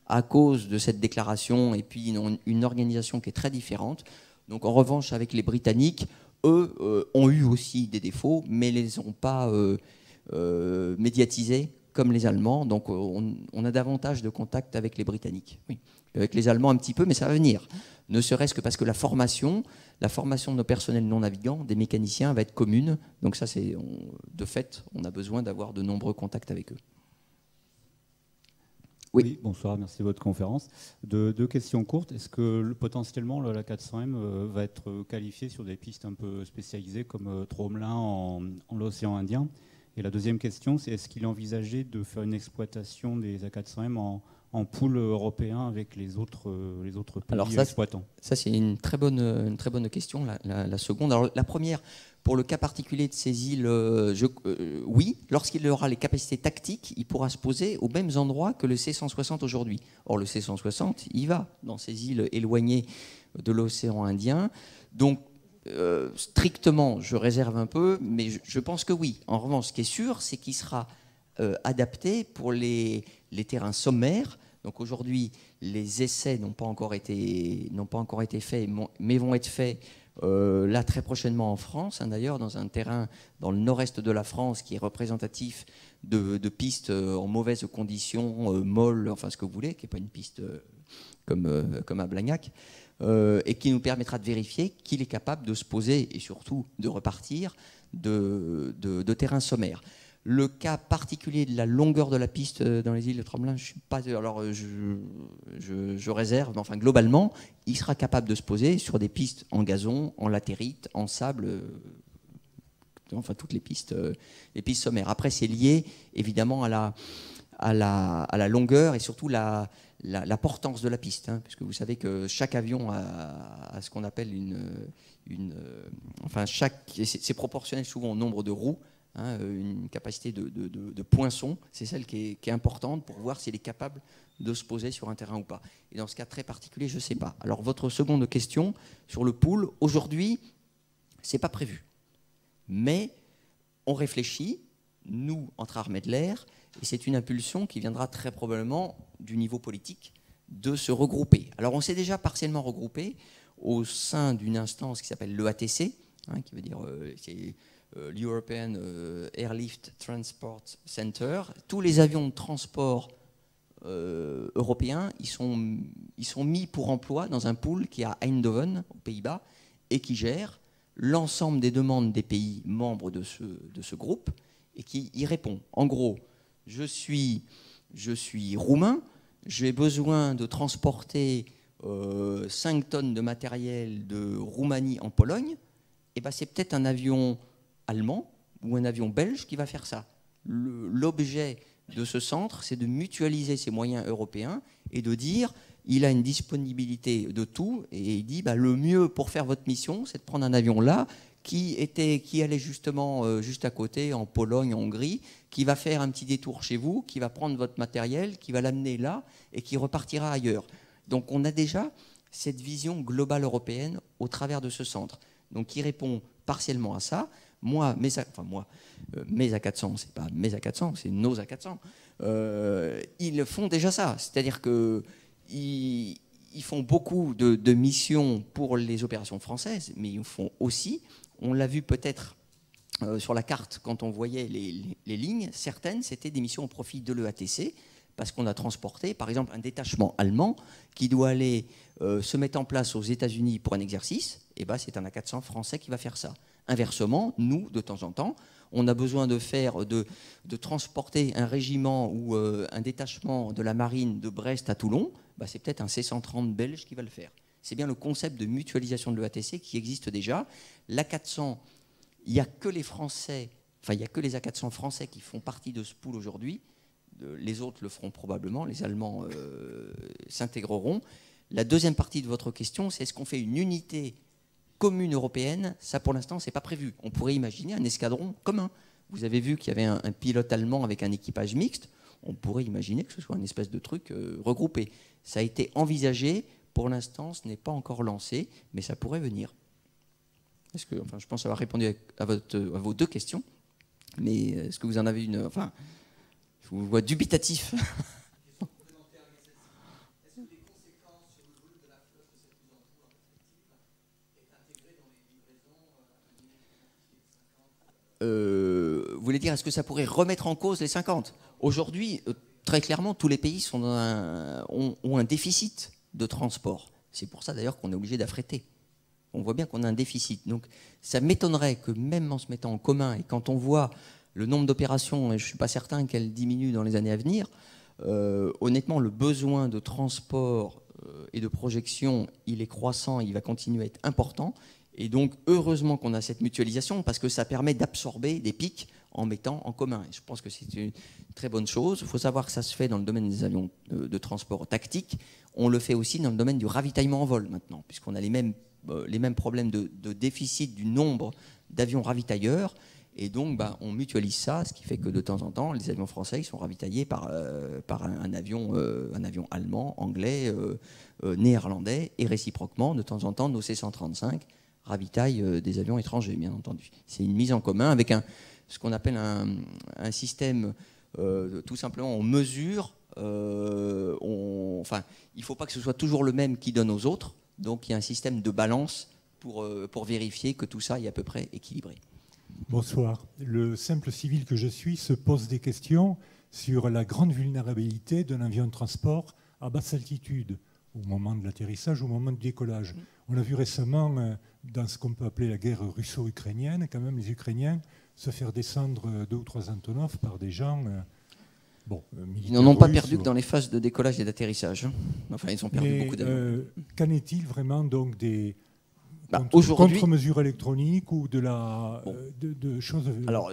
à cause de cette déclaration, et puis ils ont une organisation qui est très différente. Donc en revanche, avec les Britanniques, eux ont eu aussi des défauts, mais ne les ont pas... médiatisés comme les Allemands, donc on a davantage de contact avec les Britanniques. Oui. Avec les Allemands un petit peu, mais ça va venir. Ne serait-ce que parce que la formation de nos personnels non navigants, des mécaniciens, va être commune. Donc ça, de fait, on a besoin d'avoir de nombreux contacts avec eux. Oui, bonsoir, merci de votre conférence. Deux questions courtes. Est-ce que potentiellement la 400M va être qualifiée sur des pistes un peu spécialisées comme Tromelin en l'océan Indien? Et la deuxième question, c'est est-ce qu'il est envisagé de faire une exploitation des A400M en en pool européen avec les autres pays exploitants? Ça, c'est une très bonne question, la seconde. Alors, la première, pour le cas particulier de ces îles, oui, lorsqu'il aura les capacités tactiques, il pourra se poser aux mêmes endroits que le C-160 aujourd'hui. Or, le C-160, il va dans ces îles éloignées de l'océan Indien. Donc, strictement, je réserve un peu, mais je pense que oui. En revanche, ce qui est sûr, c'est qu'il sera adapté pour les terrains sommaires. Donc aujourd'hui, les essais n'ont pas encore été faits, mais vont être faits là très prochainement en France, hein, d'ailleurs, dans un terrain dans le nord-est de la France qui est représentatif de pistes en mauvaises conditions, molles, enfin ce que vous voulez, qui n'est pas une piste comme à Blagnac, et qui nous permettra de vérifier qu'il est capable de se poser et surtout de repartir de terrains sommaires. Le cas particulier de la longueur de la piste dans les îles de Tromelin, je suis pas. Alors, je réserve, mais enfin, globalement, il sera capable de se poser sur des pistes en gazon, en latérite, en sable, enfin, toutes les pistes sommaires. Après, c'est lié, évidemment, à la longueur et surtout la portance de la piste, hein, puisque vous savez que chaque avion a ce qu'on appelle c'est proportionnel souvent au nombre de roues. Hein, une capacité de poinçon, c'est celle qui est importante pour voir s'il est capable de se poser sur un terrain ou pas. Et dans ce cas très particulier, je ne sais pas. Alors votre seconde question sur le pool, aujourd'hui, ce n'est pas prévu. Mais on réfléchit, nous, entre armées de l'air, et c'est une impulsion qui viendra très probablement du niveau politique, de se regrouper. Alors on s'est déjà partiellement regroupé au sein d'une instance qui s'appelle l'EATC, hein, qui veut dire... l'European Airlift Transport Center. Tous les avions de transport européens, ils sont mis pour emploi dans un pool qui est à Eindhoven, aux Pays-Bas, et qui gère l'ensemble des demandes des pays membres de ce groupe et qui y répond. En gros, je suis roumain, j'ai besoin de transporter 5 tonnes de matériel de Roumanie en Pologne, et ben c'est peut-être un avion allemand ou un avion belge qui va faire ça. L'objet de ce centre, c'est de mutualiser ces moyens européens et de dire, il a une disponibilité de tout, et il dit, le mieux pour faire votre mission, c'est de prendre un avion là, qui allait justement juste à côté, en Pologne, en Hongrie, qui va faire un petit détour chez vous, qui va prendre votre matériel, qui va l'amener là, et qui repartira ailleurs. Donc on a déjà cette vision globale européenne au travers de ce centre. Donc qui répond partiellement à ça. Mes A400, c'est pas mes A400, c'est nos A400. Ils font déjà ça. C'est-à-dire qu'ils font beaucoup de missions pour les opérations françaises, mais ils font aussi, on l'a vu peut-être sur la carte quand on voyait les lignes, certaines, c'était des missions au profit de l'EATC, parce qu'on a transporté, par exemple, un détachement allemand qui doit aller se mettre en place aux États-Unis pour un exercice, et c'est un A400 français qui va faire ça. Inversement, nous, de temps en temps, on a besoin de transporter un régiment ou un détachement de la marine de Brest à Toulon, c'est peut-être un C-130 belge qui va le faire. C'est bien le concept de mutualisation de l'EATC qui existe déjà. L'A400, il n'y a que les Français, il n'y a que les A400 français qui font partie de ce pool aujourd'hui. Les autres le feront probablement, les Allemands s'intégreront. La deuxième partie de votre question, c'est est-ce qu'on fait une unité commune européenne? Ça, pour l'instant, ce n'est pas prévu. On pourrait imaginer un escadron commun. Vous avez vu qu'il y avait un pilote allemand avec un équipage mixte. On pourrait imaginer que ce soit une espèce de truc regroupé. Ça a été envisagé. Pour l'instant, ce n'est pas encore lancé, mais ça pourrait venir. Je pense avoir répondu à vos deux questions. Mais est-ce que vous en avez une... je vous vois dubitatif. Vous voulez dire, est-ce que ça pourrait remettre en cause les 50? Aujourd'hui, très clairement, tous les pays ont un déficit de transport. C'est pour ça d'ailleurs qu'on est obligé d'affréter. On voit bien qu'on a un déficit. Donc ça m'étonnerait que même en se mettant en commun, et quand on voit le nombre d'opérations, et je ne suis pas certain qu'elles diminuent dans les années à venir, honnêtement, le besoin de transport et de projection, il est croissant, il va continuer à être important. Et donc, heureusement qu'on a cette mutualisation, parce que ça permet d'absorber des pics en mettant en commun. Et je pense que c'est une très bonne chose. Il faut savoir que ça se fait dans le domaine des avions de transport tactique. On le fait aussi dans le domaine du ravitaillement en vol maintenant, puisqu'on a les mêmes problèmes de déficit du nombre d'avions ravitailleurs. Et donc, on mutualise ça, ce qui fait que de temps en temps, les avions français ils sont ravitaillés par un avion allemand, anglais, néerlandais, et réciproquement, de temps en temps, nos C-135 ravitaillent des avions étrangers, bien entendu. C'est une mise en commun avec ce qu'on appelle un système, tout simplement, on mesure, il ne faut pas que ce soit toujours le même qui donne aux autres, donc il y a un système de balance pour vérifier que tout ça est à peu près équilibré. Bonsoir. Le simple civil que je suis se pose des questions sur la grande vulnérabilité d'un avion de transport à basse altitude, au moment de l'atterrissage, au moment du décollage. On a vu récemment, dans ce qu'on peut appeler la guerre russo-ukrainienne, quand même les Ukrainiens se faire descendre 2 ou 3 Antonov par des gens... ils n'en ont pas perdu que dans les phases de décollage et d'atterrissage. Enfin, ils ont perdu beaucoup d'avions. Qu'en est-il vraiment donc des... contre-mesures électroniques ou de choses... Alors,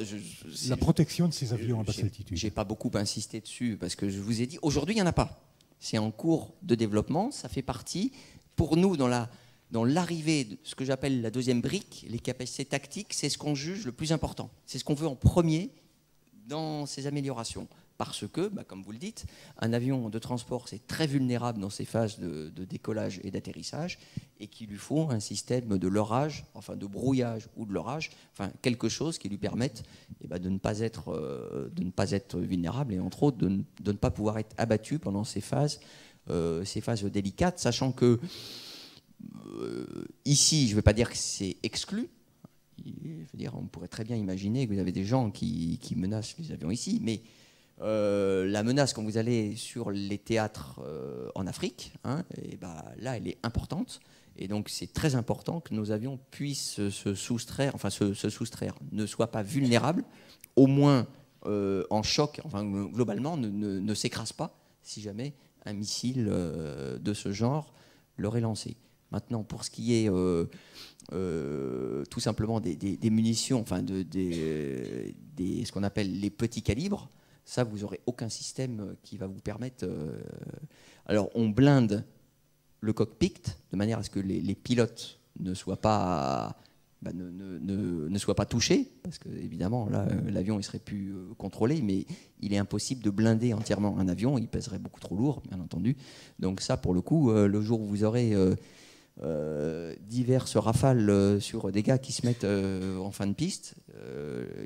la protection de ces avions à basse altitude. Je n'ai pas beaucoup insisté dessus parce que je vous ai dit, aujourd'hui, il n'y en a pas. C'est en cours de développement. Ça fait partie, pour nous, dans l'arrivée de ce que j'appelle la deuxième brique, les capacités tactiques, c'est ce qu'on juge le plus important. C'est ce qu'on veut en premier dans ces améliorations. Parce que, comme vous le dites, un avion de transport, c'est très vulnérable dans ses phases de décollage et d'atterrissage, et qu'il lui faut un système de leurrage, enfin de brouillage ou de leurrage, enfin quelque chose qui lui permette de ne pas être vulnérable, et entre autres de ne pas pouvoir être abattu pendant ces phases délicates, sachant que ici, je ne veux pas dire que c'est exclu. Je veux dire, on pourrait très bien imaginer que vous avez des gens qui menacent les avions ici, mais la menace quand vous allez sur les théâtres en Afrique, là, elle est importante. Et donc, c'est très important que nos avions puissent se soustraire, ne soient pas vulnérables, au moins en choc, globalement, ne s'écrasent pas si jamais un missile de ce genre leur est lancé. Maintenant, pour ce qui est tout simplement des munitions, ce qu'on appelle les petits calibres, ça, vous n'aurez aucun système qui va vous permettre... Alors, on blinde le cockpit de manière à ce que les pilotes ne soient pas, ne soient pas touchés, parce que, évidemment, là, l'avion ne serait plus contrôlé, mais il est impossible de blinder entièrement un avion, il pèserait beaucoup trop lourd, bien entendu. Donc ça, pour le coup, le jour où vous aurez... diverses rafales sur des gars qui se mettent en fin de piste,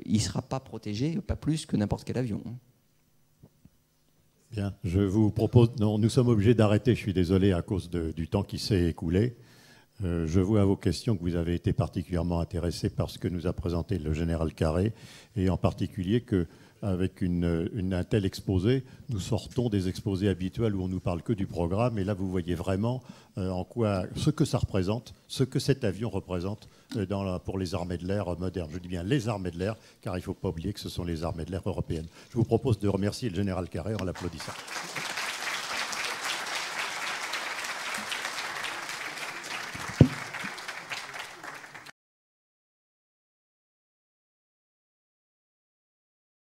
il ne sera pas protégé, pas plus que n'importe quel avion. Bien, je vous propose... Non, nous sommes obligés d'arrêter, je suis désolé, à cause du temps qui s'est écoulé. Je vois à vos questions que vous avez été particulièrement intéressés par ce que nous a présenté le général Carré, et en particulier qu'avec un tel exposé, nous sortons des exposés habituels où on ne nous parle que du programme, et là vous voyez vraiment ce que ça représente, ce que cet avion représente pour les armées de l'air modernes. Je dis bien les armées de l'air, car il ne faut pas oublier que ce sont les armées de l'air européennes. Je vous propose de remercier le général Carré en l'applaudissant.